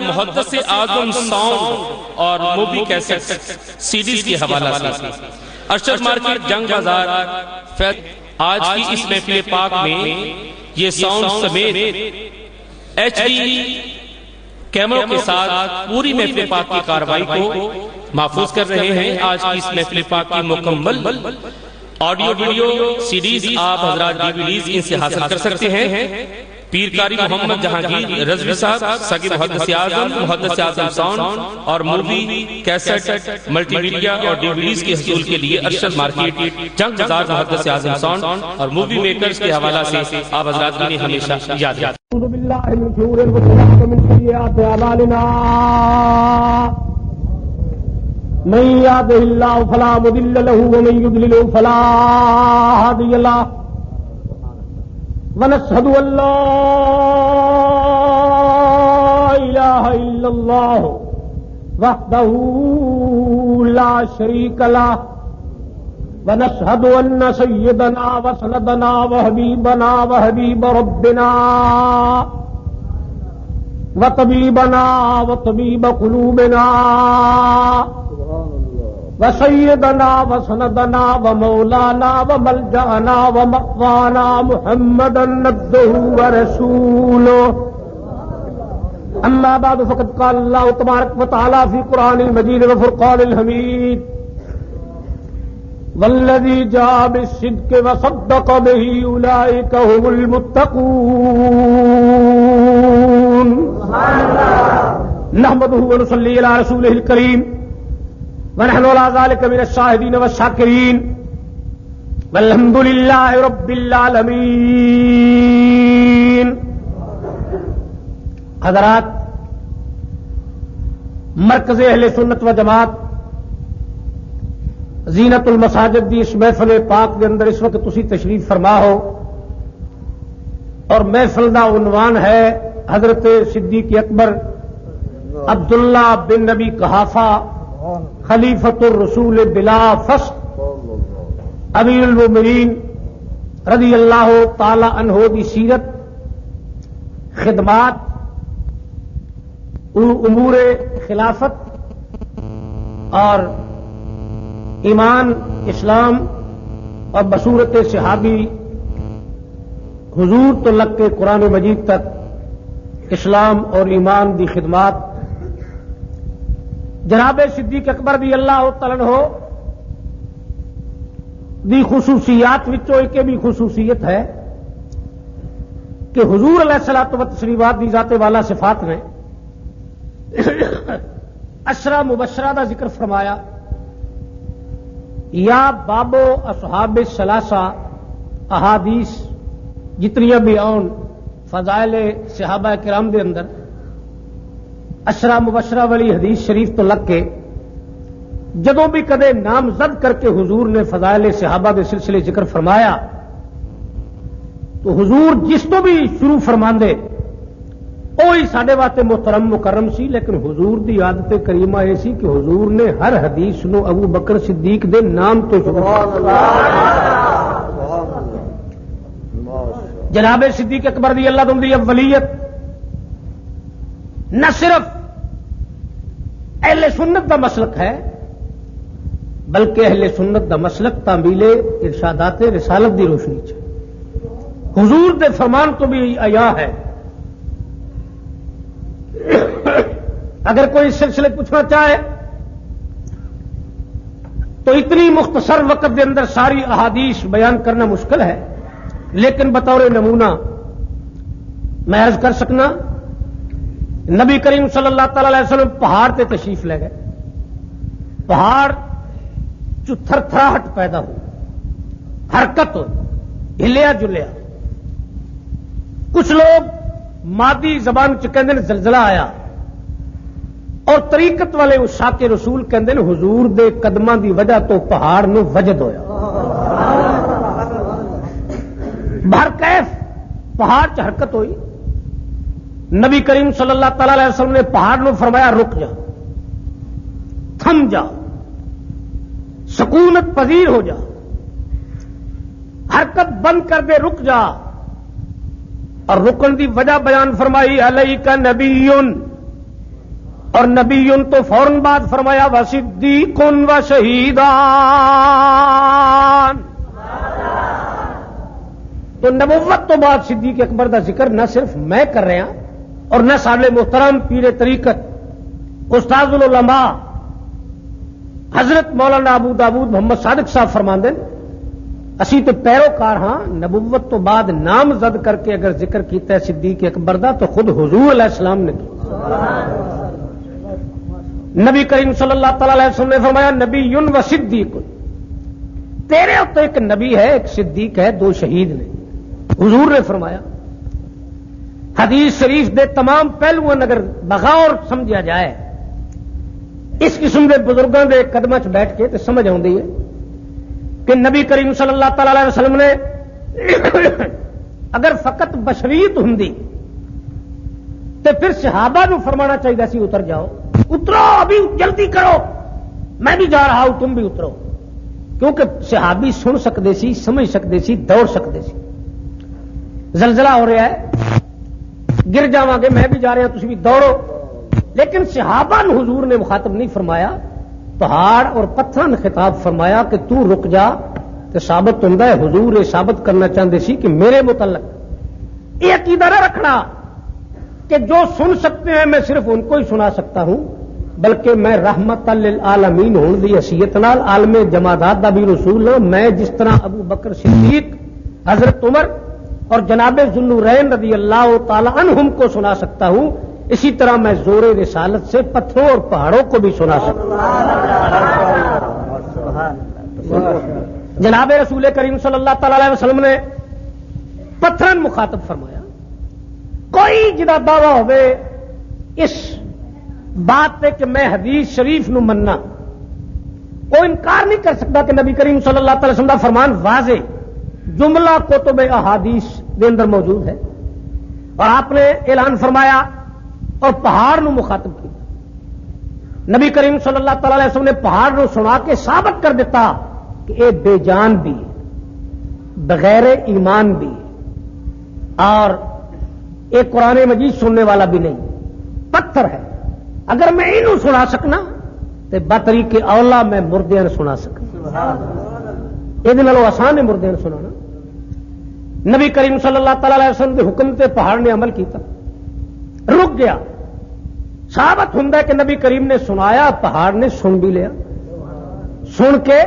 محدث اعظم ساؤنڈ اور movie cassette CDs کے حوالہ سے ارشد مارکیٹ جنگ بازار آج کی اس محفل پاک میں یہ ساؤنڈ سمیت ایچ ڈی کیمروں کے ساتھ پوری محفل پاک کی کاروائی کو محفوظ کر رہے ہیں۔ آج کی اس محفل پاک کی مکمل آڈیو ویڈیو سیڈیز آپ حضرات ڈیویڈیز ان سے حاصل کر سکتے ہیں۔ پیر قاری محمد جہانگیر رضوی صاحب سگے محدث اعظم ساؤنڈ اور مووی کیسٹ ملٹی میڈیا اور ڈیویڈیز کے حصول کے لیے ارشد مارکیٹ جنگ بازار محدث اعظم ساؤنڈ اور مووی میکرز کے حوالہ سے آپ حضرات نے ہمیشہ یاد رکھیں۔ اعوذ باللہ من شرور انفسنا ومن سیئات اعمالنا من یهده اللہ فلا مضل له ومن یضلل فلا ہادی له ونشهد ان لا اله الا الله وحده لا شريك له ونشهد ان سيدنا وسندنا وحبيبنا وحبيب ربنا وطبيبنا وطبيب قلوبنا وسيدنا وسندنا ومولانا وملجأنا ومأوانا محمدا عبده ورسوله أما بعد فقد قال الله تبارك وتعالى في قرآن المجيد وفرقان الحميد والذي جاء بالصدق وصدق به أولئك هم المتقون نحمده ونصلي على رسوله الكريم ونحن على ذلك من الشاهدين والشاكرين والحمد لله رب العالمين۔ حضرات، مرکز اہل سنت و جماعت زینت المساجد دی اس محفل پاک کے اندر اس وقت تسی تشریف فرما ہو اور محفل دا عنوان ہے حضرت صدیق اکبر عبداللہ بن نبی قحافہ خلیفۃ الرسول بلا فسق امیر المومنین رضی اللہ تعالی عنہ دی سیرت، خدمات، امور خلافت اور ایمان اسلام اور بصورت صحابی حضور تو لگ کے قرآن مجید تک اسلام اور ایمان دی خدمات جناب صدیق اکبر رضی اللہ تعالیٰ عنہ دی خصوصیات وچوں ایک بھی خصوصیت ہے کہ حضور علیہ الصلوۃ والتسلیمات دی ذات والا صفات نے عشرہ مبشرہ دا ذکر فرمایا، یا بابو اصحاب الثلاثہ احادیث جتنیاں بھی آن فضائل صحابہ کرام دے اندر عشرہ مبشرہ والی حدیث شریف تو لگ کے جدوں بھی کدے نامزد کر کے حضور نے فضائل صحابہ کے سلسلے ذکر فرمایا تو حضور جس تو بھی شروع فرماندے وہی ساڈے واسطے محترم مکرم سی، لیکن حضور دی عادت کریمہ یہ سی کہ حضور نے ہر حدیث نو ابو بکر صدیق دے نام تو شروع جناب صدیق اکبر رضی اللہ عنہ دی اولیت نہ صرف اہل سنت دا مسلک ہے بلکہ اہل سنت دا مسلک تعمیل ارشادات رسالت دی روشنی چ حضور دے فرمان تو بھی آیا ہے۔ اگر کوئی اس سلسلے پوچھنا چاہے تو اتنی مختصر وقت دے اندر ساری احادیث بیان کرنا مشکل ہے، لیکن بطور نمونہ میں عرض کر سکنا، نبی کریم صلی اللہ تعالی علیہ وسلم پہاڑ تے تشریف لے گئے، پہاڑ چو تھر تھراہٹ پیدا ہوئی، حرکت ہوئی، ہلیا جلیا، کچھ لوگ مادی زبان چ کہندے نے زلزلہ آیا، اور طریقت والے عشاق رسول کہندے نے حضور دے قدماں دی وجہ تو پہاڑ نو وجد ہویا۔ بہرکیف پہاڑ چ حرکت ہوئی، نبی کریم صلی اللہ تعالی علیہ وسلم نے پہاڑ نو فرمایا رک جا، تھم جا، سکونت پذیر ہو جا، حرکت بند کر دے، رک جا، اور رکن دی وجہ بیان فرمائی علیک نبی اور نبی تو فوراً بعد فرمایا وصدیق وشہیدان. تو نبوت تو بعد صدیق اکبر کا ذکر نہ صرف میں کر رہا اور نہ سارے محترم پیر طریقت استاد العلماء حضرت مولانا ابو داود محمد صادق صاحب فرماندے اسی تو پیروکار ہاں. نبوت تو بعد نامزد کر کے اگر ذکر کیتا ہے صدیق اکبر دا تو خود حضور علیہ السلام نے کیا. نبی کریم صلی اللہ تعالی علیہ وسلم نے فرمایا نبی و صدیق, تیرے اتنے ایک نبی ہے ایک صدیق ہے دو شہید نے. حضور نے فرمایا حدیث شریف دے تمام پہلوؤں اگر بغور سمجھا جائے اس قسم کے بزرگوں کے قدم چ بیٹھ کے تو سمجھ آتی ہے کہ نبی کریم صلی اللہ تعالی علیہ وسلم نے اگر فقط بشریت ہوں تو پھر صحابہ نو فرمانا چاہیے سی اتر جاؤ, اترو ابھی جلدی کرو, میں بھی جا رہا ہوں تم بھی اترو. کیونکہ صحابی سن سکتے سی, سمجھ سکتے سی, دوڑ سکتے سی. زلزلہ ہو رہا ہے گر جاواں گے, میں بھی جا رہا ہوں تسی بھی دوڑو. لیکن صحابہ نو حضور نے مخاطب نہیں فرمایا, پہاڑ اور پتھر نے خطاب فرمایا کہ تو رک جا. تو ثابت ہوتا ہے حضور یہ ثابت کرنا چاہتے سی کہ میرے متعلق یہ عقیدہ نہ رکھنا کہ جو سن سکتے ہیں میں صرف ان کو ہی سنا سکتا ہوں, بلکہ میں رحمت للعالمین ہون دی حیثیت نال عالم جمادات دا بھی رسول ہوں. میں جس طرح ابو بکر صدیق, حضرت عمر اور جناب ذوالنورین رضی اللہ تعالی عنہم کو سنا سکتا ہوں, اسی طرح میں زور رسالت سے پتھروں اور پہاڑوں کو بھی سنا سکتا ہوں. جناب رسول کریم صلی اللہ تعالی علیہ وسلم نے پتھرن مخاطب فرمایا کوئی جدا دعویٰ ہوئے اس بات پہ کہ میں حدیث شریف نو مننا, وہ انکار نہیں کر سکتا کہ نبی کریم صلی اللہ تعالی وسلم کا فرمان واضح جملہ کتب احادیث کے اندر موجود ہے. اور آپ نے اعلان فرمایا اور پہاڑ نو مخاطب کیا. نبی کریم صلی اللہ تعالی علیہ وسلم نے پہاڑ نو سنا کے ثابت کر دیتا کہ اے بے جان بھی بغیر ایمان بھی اور ایک قرآن مجید سننے والا بھی نہیں, پتھر ہے. اگر میں انہوں سنا سکنا تو بطری کے اولا میں مردے نے سنا سکنا. یہ آسان ہے مردے نے سنانا. نبی کریم صلی اللہ تعالی علیہ وسلم کے حکم تے پہاڑ نے عمل کیتا, رک گیا. ثابت ہوں کہ نبی کریم نے سنایا, پہاڑ نے سن بھی لیا, سن کے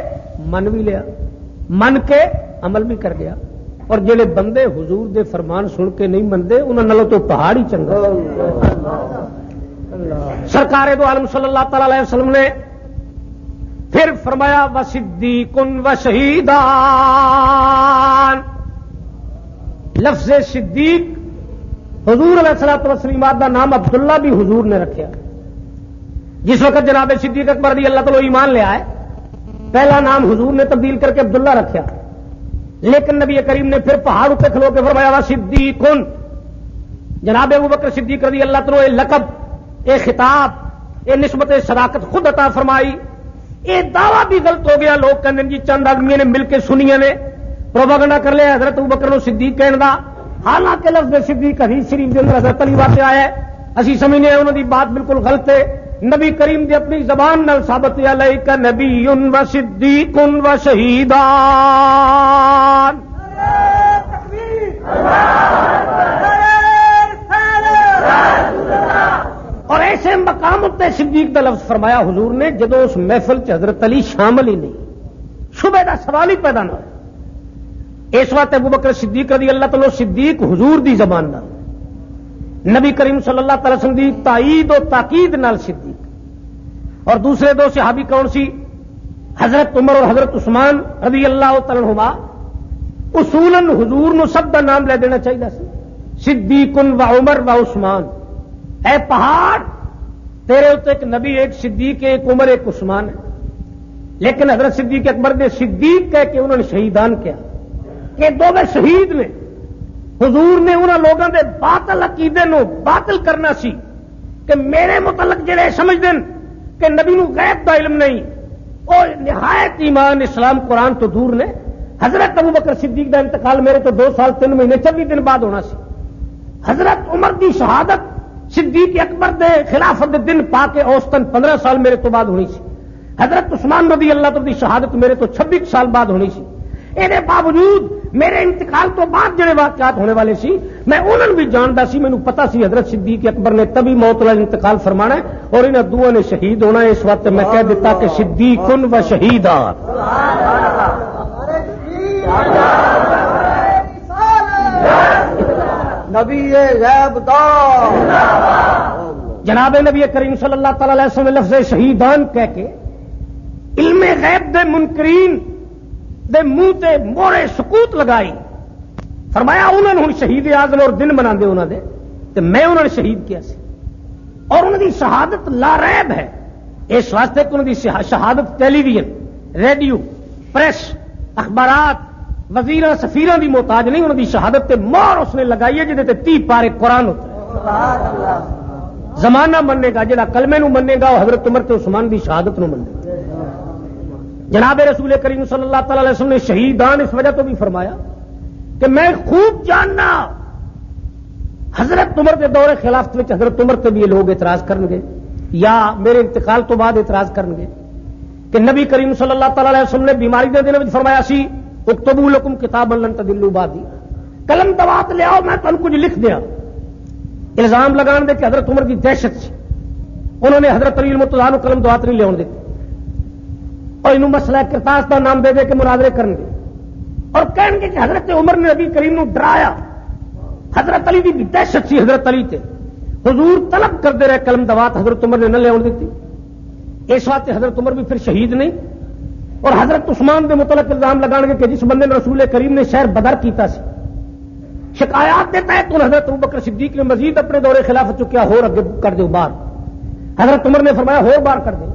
من بھی لیا, من کے عمل بھی کر گیا. اور جڑے بندے حضور دے فرمان سن کے نہیں منتے انہوں نے تو پہاڑ ہی چنگا. سرکار دو عالم صلی اللہ تعالی علیہ وسلم نے پھر فرمایا وصدیق وشہیدان. لفظ صدیق حضور علیہ الصلوۃ والتسلیم دا نام عبداللہ بھی حضور نے رکھا. جس وقت جناب صدیق اکبر رضی اللہ تعالی ایمان لے آئے پہلا نام حضور نے تبدیل کر کے عبداللہ رکھا. لیکن نبی کریم نے پھر پہاڑ پہ کھلو کے فرمایا صدیق. جناب ابو بکر صدیق رضی اللہ تعالی یہ لقب, یہ خطاب, یہ نسبت صداقت خود عطا فرمائی. یہ دعویٰ بھی غلط ہو گیا. لوگ کہتے ہیں جی چند آدمی نے مل کے سنیا نے پروپیگنڈا کر لیا حضرت ابو بکر صدیق کہنے دا. حالانکہ لفظ صدیق حدیث شریف کے اندر حضرت علی واقع آیا ہے. اسی سمجھنے ہیں انہوں نے بات بالکل غلط ہے. نبی کریم دی اپنی زبان نال ثابت ہے علیک نبی و صدیق و شہیدان. اور ایسے مقام تے صدیق دا لفظ فرمایا حضور نے جدو اس محفل چ حضرت علی شامل ہی نہیں, شبہ دا سوال ہی پیدا نہ ہو. اس وقت ابو بکر صدیق رضی اللہ تعالی صدیق حضور دی زبان نال, نبی کریم صلی اللہ تعالی وسلم دی تائید و تاکید نال صدیق. اور دوسرے دو صحابی کون سی؟ حضرت عمر اور حضرت عثمان رضی اللہ تعالی عنہما. اصولاً حضور نو سب دا نام لے دینا چاہیے سی, صدیق و عمر و عثمان. اے پہاڑ تیرے اتنے ایک نبی, ایک صدیق, ایک عمر, ایک عثمان ہے. لیکن حضرت صدیق اکبر نے صدیق کہہ کے انہوں نے شہیدان کیا کہ دو میں شہید نے. حضور نے انہوں لوگوں کے باطل عقیدے نو باطل کرنا سی کہ میرے متعلق جڑے سمجھ دیں کہ نبی نو غیب دا علم نہیں, اور نہایت ایمان اسلام قرآن تو دور نے. حضرت ابو بکر صدیق دا انتقال میرے تو 2 سال 3 مہینے 24 دن بعد ہونا سی. حضرت عمر دی شہادت صدیق اکبر دے خلافت دے دن پا کے اوسطن 15 سال میرے تو بعد ہونی سی. حضرت عثمان رضی اللہ تعالی دی شہادت میرے تو 26 سال بعد ہونی سی. اے باوجود میرے انتقال تو بعد جڑے واقعات ہونے والے سی میں انہوں بھی جانتا سی. مینوں پتا سی حضرت صدیق اکبر نے تبھی موت والا انتقال فرمانا ہے اور انہاں دوواں نے شہید ہونا ہے. اس وقت میں کہہ دیتا کہ صدیقن و شہیدا. نبی غیب دار جناب نبی کریم صلی اللہ تعالی علیہ وسلم لفظ شہیدان کہہ کے علم غیب دے منکرین دے منہ تے مورے سکوت لگائی. فرمایا انہوں نے شہید اعظم اور دن منا دے انہوں دے تے میں انہوں نے شہید کیا سی اور انہوں دی شہادت لا ریب ہے. اس واسطے کہ انہوں دی شہادت ٹیلی ویژن ریڈیو پریس اخبارات وزیراں سفیراں دی محتاج نہیں. انہوں دی شہادت تے مہر اس نے لگائی ہے جہدے تے 30 پارے قرآن ہوتا ہے. زمانہ مننے گا جڑا کلمے نو مننے گا وہ حضرت عمر تے عثمان دی شہادت نو مننے گا. جناب رسول کریم صلی اللہ تعالی علیہ وسلم نے شہیدان اس وجہ تو بھی فرمایا کہ میں خوب جاننا حضرت عمر کے دور خلافت میں حضرت عمر تے بھی یہ لوگ اعتراض کرن گے یا میرے انتقال تو بعد اعتراض کرن گے کہ نبی کریم صلی اللہ تعالی علیہ وسلم نے بیماری دے دن میں فرمایا سی اکتبوا لکم کتابا لن تضلوا بعدی. قلم دوات لے آؤ میں تم کچھ لکھ دیا. الزام لگان دے کہ حضرت عمر کی دہشت سی انہوں نے حضرت علی المرتضیٰ کو قلم دوات نہیں لے آن دیتی اور انہوں مسئلہ کرتاس کا نام دے دے کے مناظرے کریں گے اور کہیں گے کہ حضرت عمر نے نبی کریم نو ڈرایا. حضرت علی کی دہشت سی حضرت علی تے حضور طلب کرتے رہے قلم دوات حضرت عمر نے نہ لے آن دیتی. اس واسطے حضرت عمر بھی پھر شہید نہیں اور حضرت عثمان دے متعلق الزام لگان گے کہ جس بندے نے رسول کریم نے شہر بدر کیتا سی شکایات دیتا ہے تو حضرت ابوبکر صدیق نے مزید اپنے دور خلافت چکیا ہو اگے کر دو بار. حضرت عمر نے فرمایا ہو بار کر دے.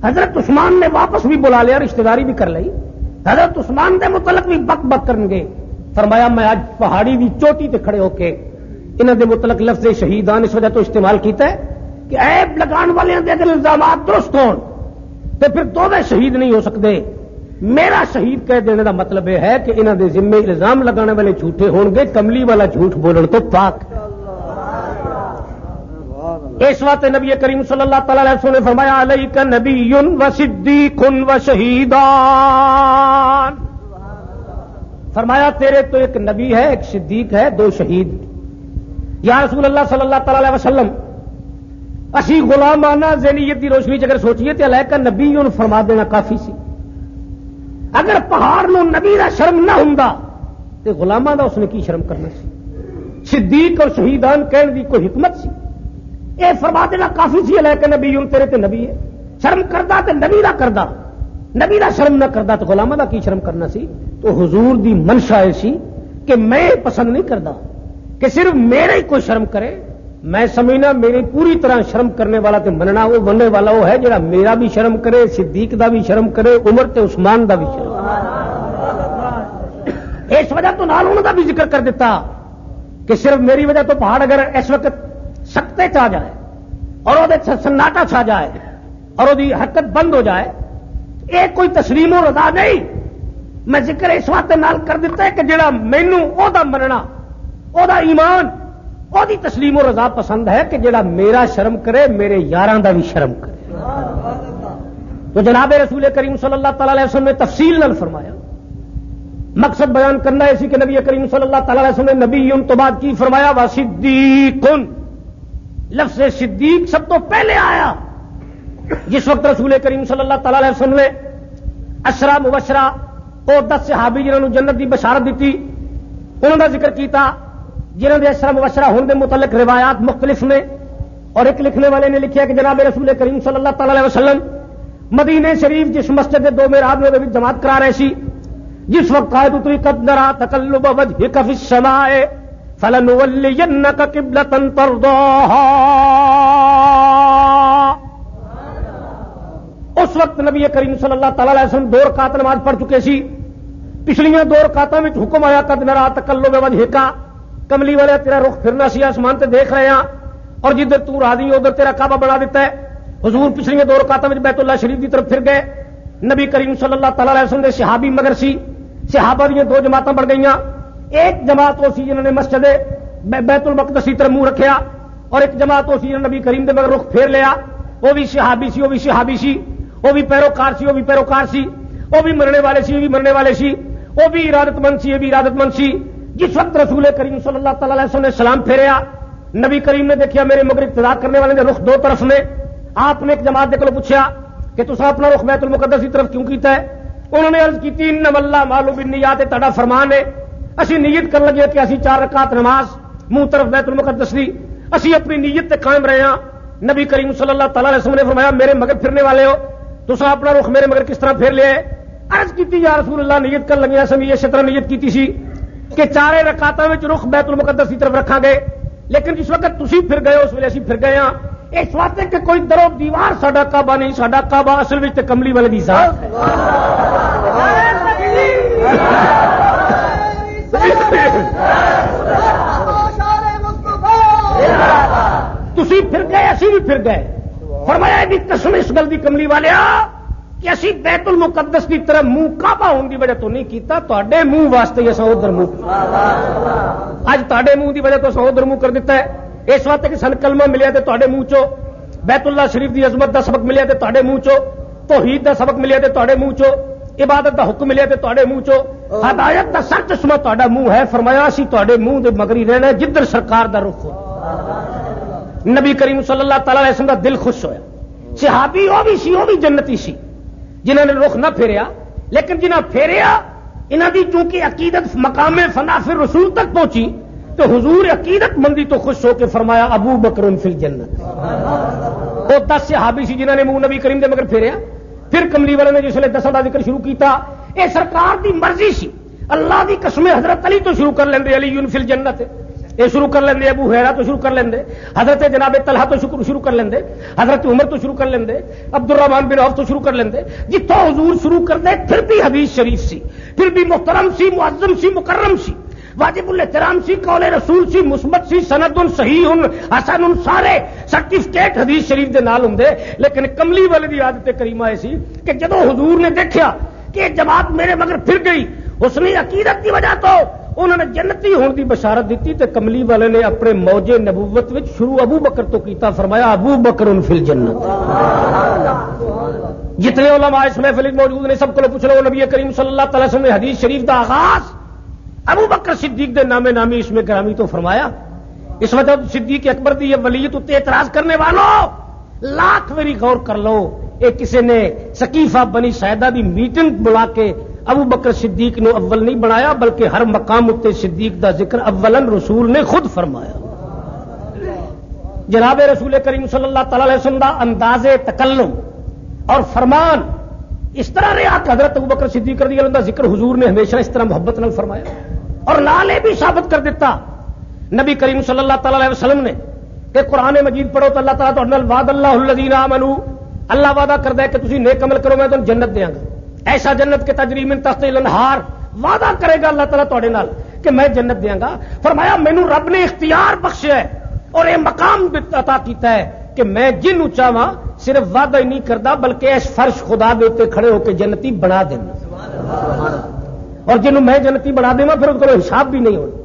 حضرت عثمان نے واپس بھی بلا لیا رشتہ داری بھی کر لی. حضرت عثمان دے متعلق بھی بک بک کرن گے. فرمایا میں آج پہاڑی دی چوٹی تے کھڑے ہو کے انہاں دے متعلق لفظ شہیدان اس وجہ تو استعمال کیتا ہے کہ عیب لگان والے دے اگر الزامات درست ہون تو پھر دونوں شہید نہیں ہو سکتے. میرا شہید کہہ دینے کا مطلب یہ ہے کہ انہوں دے ذمے الزام لگانے والے جھوٹے ہون گے کملی والا جھوٹ بولن تو پاک. اس واسطے نبی کریم صلی اللہ تعالی علیہ وسلم نے فرمایا علیک نبی و صدیق و شہیدان. فرمایا تیرے تو ایک نبی ہے ایک صدیق ہے دو شہید. یا رسول اللہ صلی اللہ تعالی علیہ وسلم اسی غلامانہ ذہنیت کی روشنی اگر سوچیے تو علیہ نبی فرما دینا کافی سی. اگر پہاڑ نو نبی دا شرم نہ ہوندا تو غلاماں دا اس نے کی شرم کرنا سی. صدیق اور شہیدان کہنے دی کوئی حکمت سی. اے فرما دینا کافی سی علیہ نبی تیرے تے نبی ہے. شرم کردا تے نبی دا کردا نبی دا شرم نہ کردا تو غلاماں دا کی شرم کرنا سی. تو حضور دی منشا سی کہ میں پسند نہیں کردا کہ صرف میرے ہی کوئی شرم کرے. میں سمجھنا میری پوری طرح شرم کرنے والا تے مننا وہ بننے والا وہ ہے جڑا میرا بھی شرم کرے صدیق دا بھی شرم کرے عمر تے عثمان دا بھی شرم. اس وجہ تو نال انہوں دا بھی ذکر کر دیتا کہ صرف میری وجہ تو پہاڑ اگر اس وقت سکتے چاہ جائے اور وہ سناٹا چھا جائے اور وہ حرکت بند ہو جائے یہ کوئی تسلیم و رضا نہیں. میں ذکر اس واسطے نال کر دیتا ہے کہ جڑا مینوں او دا مننا او دا ایمان او دی تسلیم و رضا پسند ہے کہ جڑا میرا شرم کرے میرے یاراں دا بھی شرم کرے. تو جناب رسول کریم صلی اللہ تعالی علیہ وسلم نے تفصیل نال فرمایا. مقصد بیان کرنا ہے اسی کہ نبی کریم صلی اللہ تعالی علیہ وسلم نے نبی تو بعد کی فرمایا وا صدیق. لفظ صدیق سب تو پہلے آیا جس وقت رسول کریم صلی اللہ تعالی علیہ وسلم نے عشرہ مبشرہ اور 10 صحابی جنہوں نے جنت کی بشارت دیتی انہوں کا ذکر کیتا جنہوں نے عشرہ مبشرہ ہونے کے متعلق روایات مختلف نے. اور ایک لکھنے والے نے لکھا کہ جناب رسول کریم صلی اللہ تعالی علیہ وسلم مدینے شریف جس مسجد کے 2 محراب میں جماعت کرا رہے سی جس وقت آیت اتری قد نرى تقلب وجهك في السماء فلنولينك قبلة ترضاها. اس وقت نبی کریم صلی اللہ تعالی علیہ وسلم 2 رکعت نماز پڑھ چکے سی. پچھلیاں 2 رکعتاں وچ حکم آیا قد نرى تقلب وجهك کملی والے تیرا رخ پھرنا سی آسمان تے دیکھ رہے ہیں اور جدھر تو راضی ادھر تیرا کعبہ بنا دیتا ہے. حضور پچھلیاں 2 رکعتاں وچ بیت اللہ شریف کی طرف پھر گئے. نبی کریم صلی اللہ تعالی علیہ وسلم دے صحابی مگر سی صحابہ دیا 2 جماعتیں بڑھ گئیں. ایک جماعت وہ سی جنہوں نے مسجد بیت المقدس کی طرف منہ رکھیا اور ایک جماعت اسی نے نبی کریم دے مگر رخ پھیر لیا، وہ بھی صحابی سی، وہ بھی صحابی سی، وہ بھی پیروکار سی، وہ بھی پیروکار سی، وہ بھی مرنے والے سی، وہ بھی مرنے والے سی، وہ بھی ارادت مند سی، وہ بھی ارادت مند سی۔ جس وقت رسول کریم صلی اللہ تعالی علیہ وسلم نے سلام پھیریا، نبی کریم نے دیکھا میرے مگر اقتدا کرنے والے نے رخ دو طرف نے۔ آپ نے ایک جماعت کو پوچھا کہ تسا اپنا رخ بیت المقدس کی طرف کیوں کیتا ہے؟ انہوں نے عرض کی تھی انما الاعمال بالنیات، تہاڈا فرمان ہے اسی نیت کر لگے کہ اسی 4 رکعت نماز منہ طرف بیت المقدس دی، اسی اپنی نیت تے قائم رہے ہاں۔ نبی کریم صلی اللہ تعالی علیہ وسلم نے فرمایا میرے مگر پھرنے والے ہو، تسا اپنا رخ میرے مگر کس طرح پھیر لیا ہے؟ عرض کی تھی یا رسول اللہ نیت کر لگے اسی اس طرح نیت کیتی سی کہ 4 رکعتاں وچ رخ بیت المقدس کی طرف رکھاں گے، لیکن جس وقت تسی پھر گئے اس ویلے اسی پھر گئے ہاں۔ اس واسطے کہ کوئی درو دیوار ساڈا کعبہ نہیں، ساڈا کعبہ اصل وچ تے کملی والے دی ذات ہے۔ تسی پھر گئے اسی بھی پھر گئے۔ فرمایا بھی قسم اس گل دی کملی والیا کہ اسی بیت المقدس کی طرف منہ کعبہ ہونے کی وجہ تو نہیں کیتا، تواڈے منہ واسطے اساں ادھر منہ، اج تواڈے منہ دی وجہ تو اساں ادھر منہ کر دیتا ہے۔ اس واسطے کہ سن کلمہ ملیا تے تواڈے منہ چو، بیت اللہ شریف دی عظمت دا سبق ملیا تے تواڈے منہ چو، توحید دا سبق ملیا تے تواڈے منہ چو، عبادت دا حکم ملیا تے تواڈے منہ چو، ہدایت دا سر چشمہ تواڈا منہ ہے۔ فرمایا اسی تواڈے منہ دے مگر ہی رہنا جدھر سرکار دا رخ ہو۔ نبی کریم صلی اللہ تعالی علیہ وسلم دا دل خوش ہویا۔ صحابی وہ بھی سی، وہ بھی جنتی سی جنہوں نے رخ نہ پھیریا، لیکن جنہاں پھیریا انہاں دی چونکہ عقیدت مقام فنا فی الرسول تک پہنچی تو حضور عقیدت مندی تو خوش ہو کے فرمایا ابو بکر فی الجنت۔ وہ 10 صحابی سی جنہوں نے منہ نبی کریم دے مگر پھیریا۔ پھر کملی والے نے جس ویلے 10 دا ذکر شروع کیتا، اے سرکار دی مرضی سی، اللہ دی قسم حضرت علی تو شروع کر لیندے، علی فی الجنت یہ شروع کر لیندے، ابو ہریرہ تو شروع کر لیندے، حضرت جناب طلحہ تو شروع کر لیندے، حضرت عمر تو شروع کر لیندے، عبد الرحمن بن عوف تو شروع کر لیندے۔ جتوں حضور شروع کر دے پھر بھی حدیث شریف سی، پھر بھی محترم سی، معظم سی، مکرم سی، واجب الاحترام سی، قول رسول سی، مثبت سی، سند صحیح حسن، سارے سرٹیفکیٹ حدیث شریف دے نال ہوندے۔ لیکن کملی والے دی عادت کریمہ ایسی کہ جدوں حضور نے دیکھیا کہ جماعت میرے مگر پھر گئی، حسن عقیدت کی وجہ تو انہوں نے جنتی ہونے کی بشارت دیتی، تے کملی والے نے اپنے موجے نبوت وچ شروع ابو بکر تو کیتا، فرمایا ابو بکر فی الجنت۔ جتنے علماء اس محفل موجود نے سب کو پوچھ لو، نبی کریم صلی اللہ تعالی وسلم نے حدیث شریف دا آغاز ابو بکر صدیق دے نام نامی اس میں گرامی تو فرمایا۔ اس وجہ صدیق اکبر دی یہ ولیت تے اعتراض کرنے والوں لاکھ میری غور کر لو، ایک کسی نے سقیفہ بنی سعیدہ دی میٹنگ بلا کے ابو بکر صدیق نو اول نہیں بنایا، بلکہ ہر مقام اتے صدیق دا ذکر اولن رسول نے خود فرمایا۔ جناب رسول کریم صلی اللہ تعالی علیہ وسلم دا انداز تکلم اور فرمان اس طرح رہا کہ حضرت ابو بکر صدیق رضی اللہ عنہ دا ذکر حضور نے ہمیشہ اس طرح محبت نال فرمایا، اور نالے بھی ثابت کر دیتا نبی کریم صلی اللہ تعالی علیہ وسلم نے کہ قرآن مجید پڑھو تو اللہ تعالیٰ تہاڈے نال وعد اللہ الذین آمنوا، اللہ وعدہ کردا ہے کہ تسی نیک عمل کرو میں تمہیں جنت دیاں گا، ایسا جنت کے تجری من تحت الانہار، وعدہ کرے گا اللہ تعالیٰ تہاڈے نال کہ میں جنت دیاں گا۔ فرمایا مینوں رب نے اختیار بخشیا ہے اور یہ مقام عطا کیتا ہے کہ میں جن چاہواں صرف وعدہ ہی نہیں کرتا بلکہ اس فرش خدا دے اوپر کھڑے ہو کے جنتی بنا دینا، اور جنوں میں جنتی بنا دیواں پھر اس کو حساب بھی نہیں ہونا۔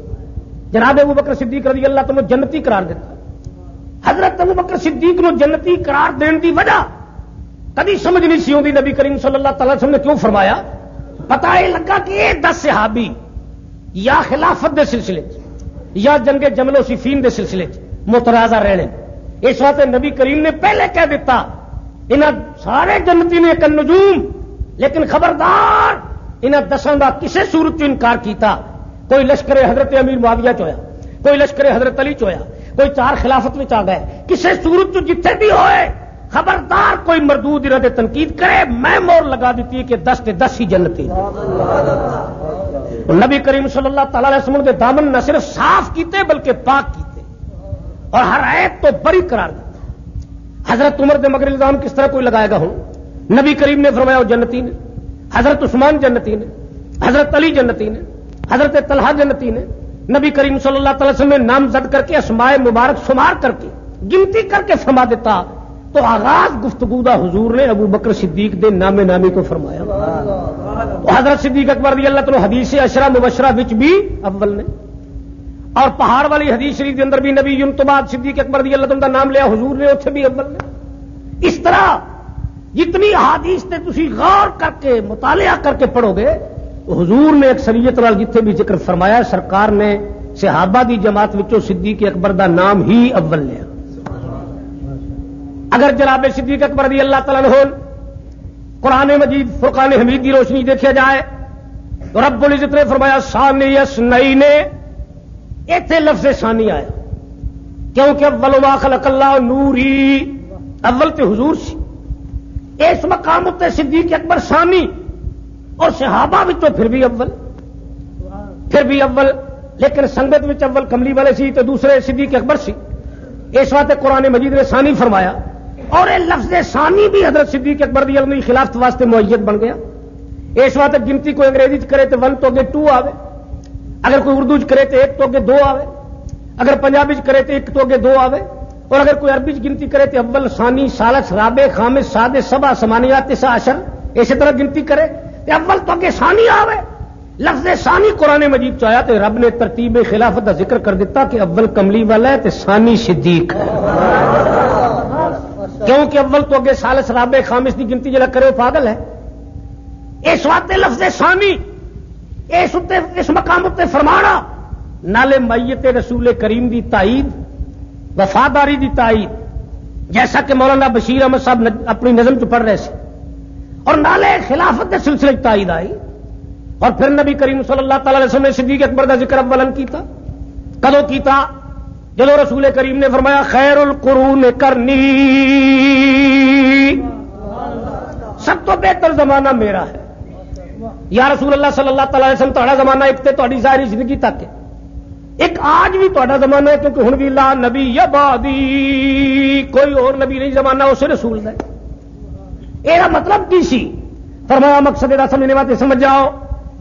جناب ابو بکر صدیق رضی اللہ تعالیٰ جنتی قرار دیتا۔ حضرت ابو بکر صدیق نو جنتی قرار دین دی وجہ کبھی سمجھ نہیں سی ہوندی نبی کریم صلی اللہ تعالی وسلم نے کیوں فرمایا۔ پتہ یہ لگا کہ یہ 10 صحابی یا خلافت دے سلسلے یا جنگ جمل و صفین دے سلسلے متنازع رہنے، اس واسطے نبی کریم نے پہلے کہہ دیتا انہاں سارے جنتی نے ایک نجوم، لیکن خبردار انہاں 10 دا کسے صورت چ انکار کیتا۔ کوئی لشکر حضرت امیر معاویہ چ ہویا، کوئی لشکر حضرت علی چ ہویا، کوئی 4 خلافت میں آ گئے، کسے صورت چ جتھے بھی ہوئے خبردار کوئی مردود انہاں تے تنقید کرے میں مور لگا دیتی ہے کہ 10 تے 10 ہی جنتی۔ نبی کریم صلی اللہ تعالی علیہ وسلم کے دامن نہ صرف صاف کیتے بلکہ پاک کیتے اور ہر عیب تو بری قرار دیتا۔ حضرت عمر دے مگر الزام کس طرح کوئی لگائے گا ہوں؟ نبی کریم نے فرمایا وہ جنتی نے، حضرت عثمان جنتی نے، حضرت علی جنتی نے، حضرت طلحہ جنتی نے۔ نبی کریم صلی اللہ تعالی وسلم نے نامزد کر کے اسماء مبارک شمار کر کے گنتی کر کے فرما دیتا تو آغاز گفتگو دا حضور نے ابو بکر صدیق دے نام نامی کو فرمایا۔ تو حضرت صدیق اکبر رضی اللہ تعالی حدیث 10 مبشرہ وچ بھی اول نے، اور پہاڑ والی حدیث شریف کے اندر بھی نبی تو بعد صدیق اکبر رضی اللہ عنہ کا نام لیا حضور نے اتنے بھی اول نے. اس طرح جتنی احادیث تے تسی غور کر کے مطالعہ کر کے پڑھو گے حضور نے اکثریت نال جتنے بھی ذکر فرمایا سرکار نے صحابہ دی جماعت وچوں صدیق اکبر دا نام ہی اول لیا. اگر جناب صدیق اکبر رضی اللہ تعالیٰ عنہ قرآن مجید فرقان حمید کی روشنی دیکھا جائے تو رب العزت نے فرمایا ثانی اثنین نے ایتھے لفظ ثانی آیا کیونکہ اول ما خلق اللہ نوری اول تے حضور سی. اس مقام تے صدیق اکبر ثانی اور صحابہ وچوں پھر بھی اول لیکن سنگت وچ اول کملی والے سی تو دوسرے صدیق اکبر سی. اس واسطے قرآن مجید نے ثانی فرمایا اور یہ لفظ ثانی بھی حضرت صدیق اکبر رضی اللہ عنہ کی خلافت واسطے معیت بن گیا. اس واسطے گنتی کوئی انگریزی چ کرے تو 1 تو اگے 2 آوے, اگر کوئی اردو چ کرے تو 1 تو اگے 2 آوے, اگر پنجابی چ کرے تو 1 تو اگے 2 آوے, اور اگر کوئی عربی چ گنتی کرے تو اول ثانی ثالث رابع خامس سادس سبع ثمانیہ تسع عشر اسی طرح گنتی کرے تو اول تو اگے ثانی آوے. لفظ ثانی قرآن مجید چایا تو رب نے ترتیب خلافت کا ذکر کر دیتا کہ اول کملی والا ہے تو ثانی صدیق ہے, کیونکہ اول تو اگے ثالث رابع خامس کی گنتی جڑا کرے وہ پاگل ہے. اس واسطے لفظ ثانی اس مقام تے فرمانا نالے میت رسول کریم دی تائید وفاداری دی تائید جیسا کہ مولانا بشیر احمد صاحب اپنی نظم چ پڑھ رہے تھے, اور نالے خلافت کے سلسلے تائید آئی. اور پھر نبی کریم صلی اللہ تعالی علیہ وسلم نے صدیق اکبر کا ذکر اولن کیتا. کدو کیتا؟ جدو رسول کریم نے فرمایا خیر القرون کرنی, سب تو بہتر زمانہ میرا ہے. یا رسول اللہ صلی اللہ تعالی علیہ وسلم تہاڈا زمانہ ایک تے تہاڈی ظاہری زندگی تک ہے, ایک آج بھی تہاڈا زمانہ ہے کیونکہ ہن بھی لا نبی یا بعدی کوئی اور نبی نہیں, زمانہ اس رسول دا ہے. یہ مطلب کی سی؟ فرمایا مقصد یہ سمجھنے والے سمجھ جاؤ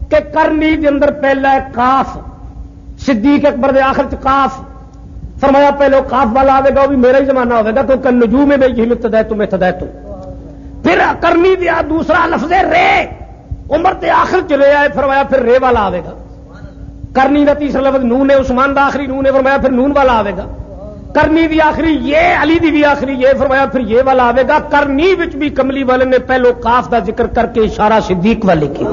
کہ کرنی کے اندر پہلا ہے کاف, صدیق اکبر دے آخر چ کاف. فرمایا پہلو کاف والا آئے گا وہ بھی میرا ہی زمانہ ہوگا تو کن نجوم میں بھائی ابتدیتم. پھر کرنی دیا دوسرا لفظ رے عمر تے آخر چ رے آئے, فرمایا پھر رے والا آئے گا. کرنی کا تیسرا لفظ نون ہے, عثمان دا آخری نون ہے, فرمایا پھر نون والا آئے گا. کرنی دی آخری یہ, علی دی بھی آخری یہ, فرمایا پھر یہ والا آئے گا. کرنی وچ بھی کملی والے نے پہلو کاف دا ذکر کر کے اشارہ صدیق والے کی.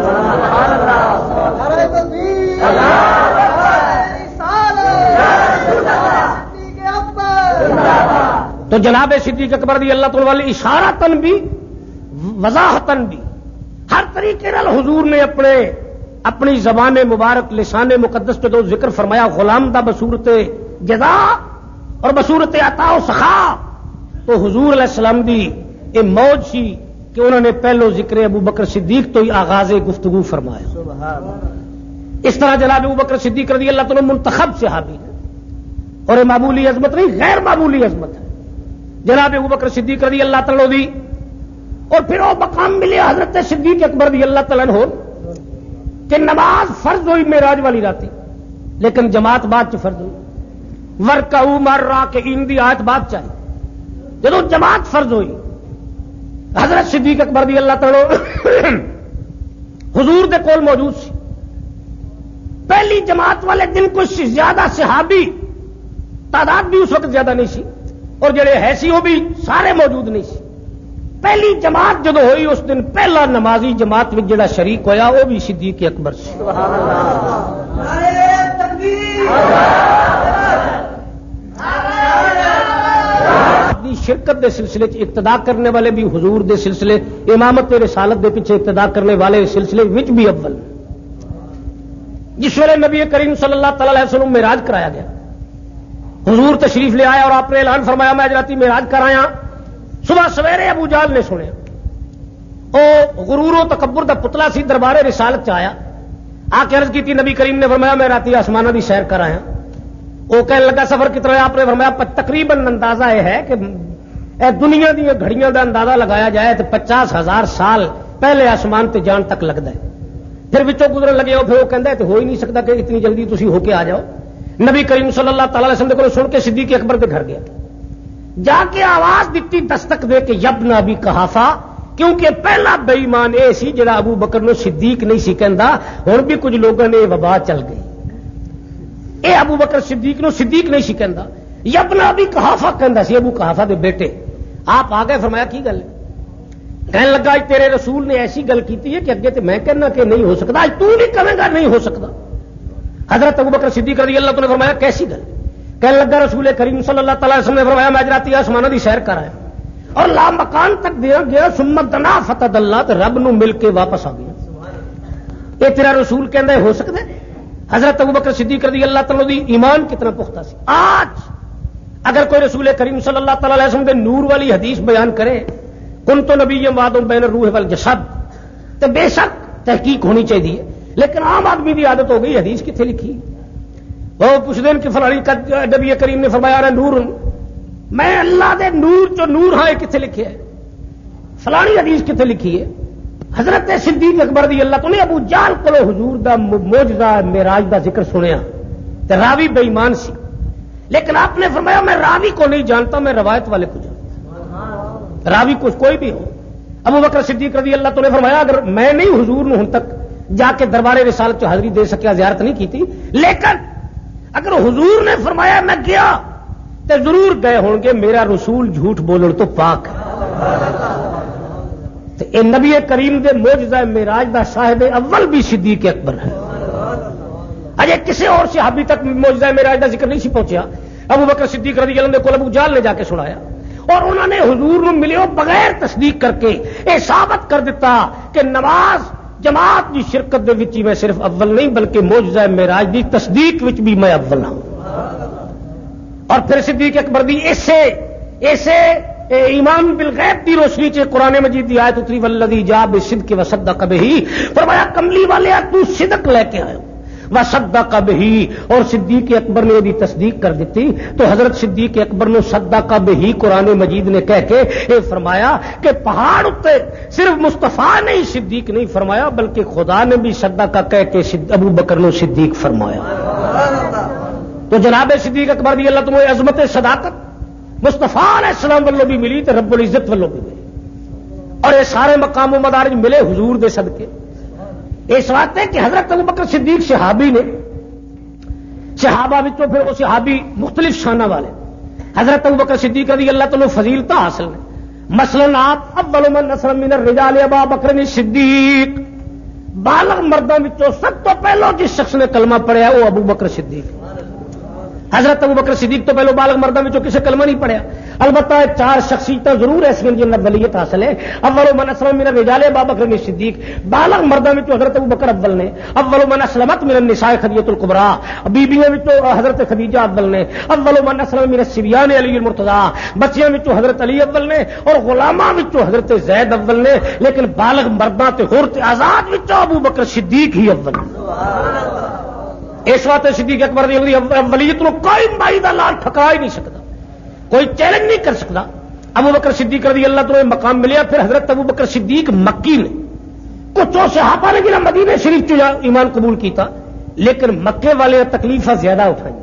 تو جناب صدیق اکبر رضی اللہ تعالی والے اشارتن بھی وضاحتن بھی ہر طریقے نال حضور نے اپنی زبان مبارک لسان مقدس تو ذکر فرمایا غلام دا بصورت جزا اور بصورت عطا و سخا. تو حضور علیہ السلام دی یہ موج سی کہ انہوں نے پہلو ذکر ابو بکر صدیق تو ہی آغاز گفتگو فرمایا. اس طرح جناب ابو بکر صدیق رضی اللہ تعالی منتخب صحابی ہے اور یہ معمولی عظمت نہیں, غیر معمولی عظمت ہے جناب ابو بکر صدیق رضی اللہ تعالی دی. اور پھر وہ مقام ملے حضرت صدیق اکبر رضی اللہ تعالی عنہ کہ نماز فرض ہوئی معراج والی راتی لیکن جماعت بعد چ فرض ہوئی. ورکعوا مع الراکعین دی آیت بعد چاہیے. جب جماعت فرض ہوئی حضرت صدیق اکبر رضی اللہ تعالی حضور دے کول موجود سی. پہلی جماعت والے دن کچھ زیادہ صحابی تعداد بھی اس وقت زیادہ نہیں سی اور جڑے ہے سی وہ بھی سارے موجود نہیں سی. پہلی جماعت جدو ہوئی اس دن پہلا نمازی جماعت میں جڑا شریک ہویا وہ بھی صدیق اکبر سی. شرکت دے سلسلے ابتدا کرنے والے بھی حضور دے سلسلے امامت رسالت دے پیچھے ابتدا کرنے والے سلسلے وچ بھی اول. جس ویلے نبی کریم صلی اللہ تعالی علیہ وسلم معراج کرایا گیا حضور تشریف لے آیا اور آپ نے اعلان فرمایا میں جراتی معراج کرایا. صبح سویرے ابو جہل نے سنیا, او غرور و تکبر دا پتلا سی, دربار رسالت چ آیا, آ کے عرض کی تھی نبی کریم نے فرمایا میں راتی آسمانہ دی سیر کر آیا. وہ کہنے لگا سفر کتنا ہے؟ آپ نے فرمایا تقریباً اندازہ یہ ہے کہ دنیا دی گھڑیاں دا اندازہ لگایا جائے تو 50,000 سال پہلے آسمان تے جان تک لگتا ہے. پھر بچوں گزرن لگے ہو, پھر وہ کہندا ہے تو ہو ہی نہیں سکتا کہ اتنی جلدی تسی ہو کے آ جاؤ. نبی کریم صلی اللہ تعالی علیہ وسلم کو سن کے صدیق اکبر کے گھر گیا, جا کے آواز دیتی دستک دے کے یبن ابی قحافہ, کیونکہ پہلا بے ایمان اے سی جڑا ابو بکر نو صدیق نہیں سی کہندا. ہن بھی کچھ لوگوں نے وبا چل گئی اے ابو بکر صدیق نو صدیق نہیں سی کہندا، ابن ابی قحافہ کہندا سی، ابو قحافہ دے بیٹے۔ آپ آ گئے، فرمایا کی گل ہے؟ کہنے لگا تیرے رسول نے ایسی گل کی ہے کہ اگے تے میں کہنا کہ نہیں ہو سکتا، آج تو نہیں کہے گا نہیں ہو سکتا۔ حضرت ابو بکر صدیق رضی اللہ عنہ نے فرمایا کیسی گل؟ کہنے لگا رسول کریم صلی اللہ تعالی وسلم نے فرمایا میں جراتی آسمانوں دی سیر کر آیا اور لا مکان تک دیا گیا، سمت دنا فتح اللہ، تو رب نو مل کے واپس آ گیا۔ یہ تیرا رسول کہندا ہے ہو سکتا ہے؟ حضرت ابو بکر صدیق رضی اللہ تعالی دی ایمان کتنا پختہ سی۔ آج اگر کوئی رسول کریم صلی اللہ تعالی علیہ وسلم دے نور والی حدیث بیان کرے، کن تو نبی وعد بین الروح والجسد، تو بے شک تحقیق ہونی چاہیے، لیکن عام آدمی کی عادت ہو گئی حدیث کتنے لکھی؟ وہ پوچھ دین کہ فلانی کا نبی کریم نے فرمایا رہا نور، میں اللہ دے نور جو نور ہاں کتنے لکھے ہے؟ فلانی حدیث کتنے لکھی ہے؟ حضرت صدیق اکبر رضی اللہ عنہ نے ابو جہل کو حضور دا معجزہ معراج دا ذکر سنیا تو راوی بے ایمان سی، لیکن آپ نے فرمایا میں راوی کو نہیں جانتا، میں روایت والے کو جانتا، راوی کو کوئی بھی ہو۔ ابو بکر صدیق رضی اللہ عنہ نے فرمایا اگر میں نہیں حضور نے ہن تک جا کے دربار رسالت چ حاضری دے سکیا، زیارت نہیں کی تھی، لیکن اگر حضور نے فرمایا میں گیا تو ضرور گئے ہوں گے، میرا رسول جھوٹ بولن تو پاک ہے۔ تو اے نبی کریم دے معجزہ معراج دا شاہد اول بھی صدیق اکبر ہے۔ اجے کسی اور صحابی تک معجزہ معراج دا ذکر نہیں سی پہنچیا۔ ابو بکر صدیق رضی اللہ عنہ کو ابو جہل نے جا کے سنایا اور انہوں نے حضور نو ملیو بغیر تصدیق کر کے اے ثابت کر دیتا کہ نماز جماعت کی شرکت دے وچ میں صرف اول نہیں بلکہ معجزہ معراج دی تصدیق وچ بھی میں اول ہوں۔ اور پھر صدیق اکبر دی ایسے ایمان بالغیب دی روشنی چ قرآن مجید دی آیت اتری والذی جاء بالصدق وصدق بہ، فرمایا کملی والے تو صدق لے کے آئے وصدق بہ، اور صدیق اکبر نے دی تصدیق کر دیتی۔ تو حضرت صدیق اکبر نے صدق بہ قرآن مجید نے کہہ کے یہ فرمایا کہ پہاڑ اتے صرف مصطفیٰ نے ہی صدیق نہیں فرمایا بلکہ خدا نے بھی صدق کہہ کے ابو بکر نے صدیق فرمایا۔ تو جناب صدیق اکبر رضی اللہ عنہ عظمت صداقت مصطفیٰ علیہ السلام والوں بھی ملی تو رب العزت والوں بھی ملی، اور یہ سارے مقام و مدارج ملے حضور دے صدقے۔ اس واسطے کہ حضرت ابو بکر صدیق صحابی نے، صحابہ وچوں پھر وہ صحابی مختلف شانہ والے، حضرت ابو بکر صدیق رضی اللہ عنہ فضیلتاں حاصل نے۔ مثلا آپ اول من اسلم من الرجال ابا بکر صدیق، بالغ مردوں وچوں سب تو پہلو جس شخص نے کلمہ پڑھیا وہ ابو بکر صدیق۔ حضرت ابو بکر صدیق تو پہلو بالغ مردوں میں کسی کلمہ نہیں پڑھیا، البتہ چار شخصیتیں ضرور ایسی ہیں جن ولیت حاصل ہے۔ اول من اسلم من الرجال ابو بکر صدیق، بالغ مردوں میں حضرت ابو بکر اول نے۔ اول من اسلمت من النساء خدیجہ الکبریٰ، بیبیوں میں حضرت خدیجہ اول نے۔ اول من اسلم من الصبیان علی المرتضیٰ، بچیاں میں حضرت علی اول نے، اور غلاماں میں حضرت زید اول نے، لیکن بالغ مرداں تے حرت آزاد میں ابو بکر صدیق ہی اول۔ اس واسطے صدیق اکبر دی ولیت نو کوئی مائی دا لال ٹھکا ہی نہیں سکتا، کوئی چیلنج نہیں کر سکتا۔ ابو بکر صدیق رضی اللہ عنہ مقام ملیا۔ پھر حضرت ابو بکر صدیق مکی نے، کچھ صحابہ نے جنہاں مدینے شریف چ ایمان قبول کیتا، لیکن مکے والے تکلیفاں زیادہ اٹھائیں۔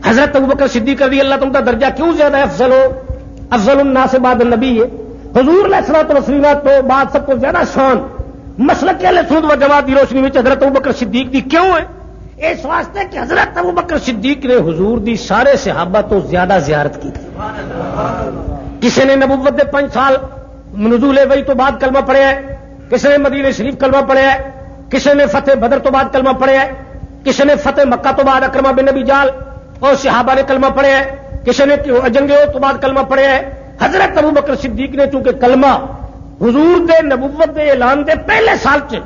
حضرت ابو بکر صدیق رضی اللہ عنہ کا درجہ کیوں زیادہ افضل الناس بعد النبی ہے؟ حضور علیہ الصلوۃ والسلام تو بعد سب کو زیادہ شان مسلک اہل سنت و جماعت کی روشنی میں حضرت ابو بکر صدیق دی کیوں ہے؟ اس واسطے کہ حضرت ابو بکر صدیق نے حضور دی سارے صحابہ تو زیادہ زیارت کی تھی۔ کسی نے نبوت دے 5 سال نزول وحی تو بعد کلمہ پڑھیا ہے، کسی نے مدینہ شریف کلمہ پڑھیا ہے، کسی نے فتح بدر تو بعد کلمہ پڑھیا ہے، کسی نے فتح مکہ تو بعد اکرمہ بن ابی جہل اور صحابہ نے کلمہ پڑھیا ہے، کسی نے جنگ احد تو بعد کلمہ پڑھیا ہے۔ حضرت ابو بکر صدیق نے چونکہ کلمہ حضور دے نبوت دے اعلان دے پہلے سال چ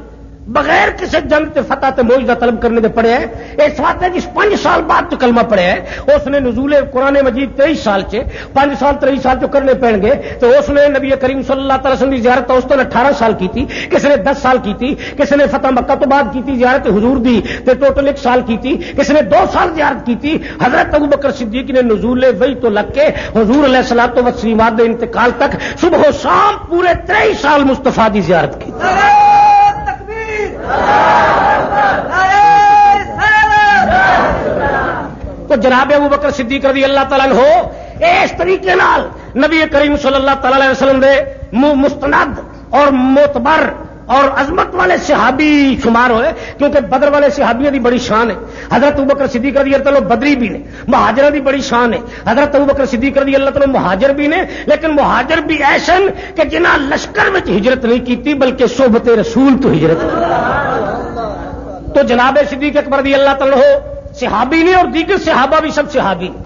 بغیر کسی جنگ تے فتح تے معجزہ طلب کرنے دے پڑھے ہے، اس واسطے جس 5 سال بعد تو کلمہ پڑھے ہے، اس نے نزول قرآن مجید 23 سال چ 5 سال 23 سال جو کرنے پڑیں گے، تو اس نے نبی کریم صلی اللہ تعالی وسلم کی زیارت اس نے 18 سال کی تھی، کسی نے 10 سال کی تھی، کسی نے فتح مکہ تو بعد کی تھی زیارت حضور دی تے ٹوٹل 1 سال کی تھی، کسی نے 2 سال زیارت کی تھی۔ حضرت ابو بکر صدیق نے نزول وحی تو لگ کے حضور علیہ الصلوۃ والتسلیمات دے انتقال تک صبح و شام پورے 23 سال مصطفیٰ دی زیارت کی تھی۔ تو جناب ابو بکر صدیق رضی اللہ تعالیٰ عنہ اس طریقے نال نبی کریم صلی اللہ تعالی علیہ وسلم دے مستند اور معتبر اور عظمت والے صحابی شمار ہوئے، کیونکہ بدر والے صحابیوں کی بڑی شان ہے. حضرت ابوبکر صدیق رضی اللہ تعالیٰ بدری بھی نے، مہاجرہ کی بڑی شان ہے. حضرت ابوبکر صدیق رضی اللہ تعالیٰ مہاجر بھی نے، لیکن مہاجر بھی ایسن کہ جنہاں لشکر میں ہجرت نہیں کی بلکہ صحبت رسول تو ہجرت کی. تو جناب صدیق اکبر رضی اللہ تعالیٰ صحابی نے، اور دیگر صحابہ بھی سب صحابی نے.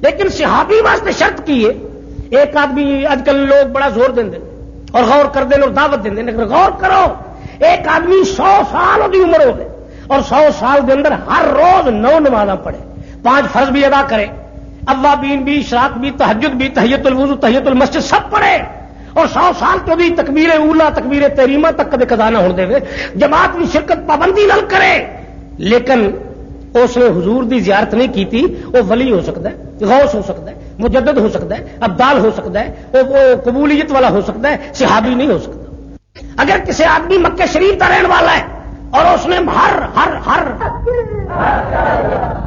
لیکن صحابی واسطے شرط کی ہے. ایک آدمی اج کل لوگ بڑا زور دیں اور غور کر دیں اور دعوت دیں، لیکن غور کرو، ایک آدمی 100 سال کی عمر ہو گئے اور 100 سال کے اندر ہر روز 9 نمازاں پڑھے، 5 فرض بھی ادا کرے، اوابین بھی، اشراق بھی، تہجد بھی، تحیت الوضو، تحیت المسجد سب پڑھے، اور 100 سال تو بھی تکبیر اولا تکبیر تحریمہ تک کدے قضا نہ ہونے دے، جماعت میں شرکت پابندی نہ کرے، لیکن اس نے حضور دی زیارت نہیں کی تھی، وہ ولی ہو سکتا ہے، غوث ہو سکتا ہے، مجدد ہو سکتا ہے، ابدال ہو سکتا ہے، وہ قبولیت والا ہو سکتا ہے، صحابی نہیں ہو سکتا. اگر کسی آدمی مکہ شریف کا رہنے والا ہے اور اس نے ہر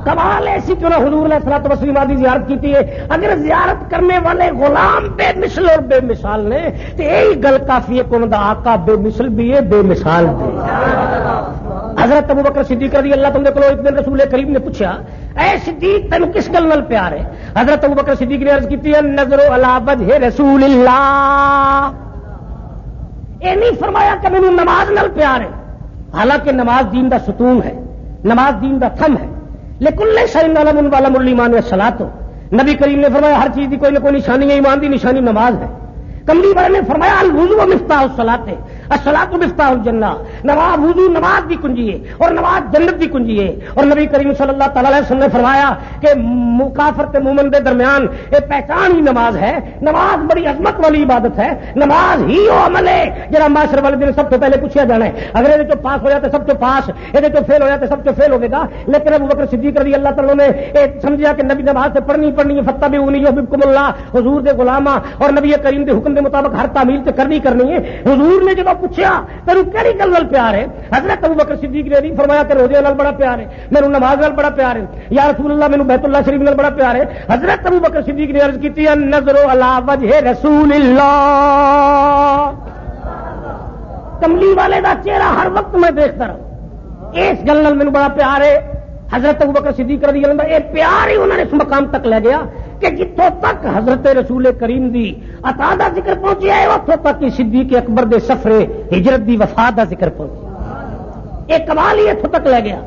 کمال ایسی کیوں نہ حضور علیہ الصلوۃ والسلام کی زیارت کی ہے، اگر زیارت کرنے والے غلام بے مثل اور بے مثال نے تو یہی گل کافی ہے کہ انہوں کا آقا بے مثل بھی ہے بے مثال بھی. حضرت ابوبکر صدیق رضی اللہ تعالیٰ کو ایک دن رسول کریم نے پوچھا، اے صدیق تینوں کس گل نال پیار ہے؟ حضرت ابوبکر صدیق نے عرض کی نظر علی وجہ رسول اللہ. یہ نہیں فرمایا کہ مینوں نماز نال پیار ہے، حالانکہ نماز دین دا ستون ہے، نماز دین دا تھم ہے، لیکن لیس علم ولم الایمان والصلاۃ. نبی کریم نے فرمایا ہر چیز کی کوئی نہ کوئی نشانی ہے، ایمان دی نشانی نماز ہے. کملی والے نے فرمایا الوضو مفتاح الصلاۃ، الصلاۃ مفتاح الجنہ. نماز وضو نماز دی کنجی ہے اور نماز جنت دی کنجی ہے. اور نبی کریم صلی اللہ تعالی علیہ وسلم نے فرمایا کہ کافر تے مومن دے درمیان یہ پہچان ہی نماز ہے. نماز بڑی عظمت والی عبادت ہے، نماز ہی وہ عمل ہے جڑا معاشر والے دن سب تو پہلے پوچھا جانا ہے. اگر یہ تو پاس ہو جاتے سب تو پاس، یہ تو فیل ہو جاتے سب تو فیل ہوگے گا. لیکن ابوبکر صدیق رضی اللہ تعالیٰ نے سمجھا کہ نبی نماز سے پڑھنی ہے، فتبعونی یحببکم اللہ، حضور دے غلاماں اور نبی کریم دے حکم کے مطابق ہر تعمیل تو کرنی ہے. حضور نے جب پوچھا تیرو کہڑی گل نال پیار ہے، حضرت ابوبکر صدیق نے نہیں فرمایا کہ روزے نال بڑا پیار ہے، میرے نماز نال بڑا پیار ہے، یا رسول اللہ میرے بیت اللہ شریف نال بڑا پیار ہے. حضرت ابوبکر صدیق نے عرض کی نظر علی وجہ رسول اللہ. کملی والے دا چہرہ ہر وقت میں دیکھتا رہا، اس گل نال میرے بڑا پیار ہے. حضرت ابوبکر صدیق رضی اللہ عنہ یہ پیار ہی انہوں نے اس مقام تک لے گیا کہ جتوں تک حضرت رسول کریم دی عطا دا ذکر پہنچیا ہے اتوں تک ہی صدیق اکبر دے سفر ہجرت دی وفات دا ذکر پہنچیا. ایک کمال ہی اتوں تک لے گیا.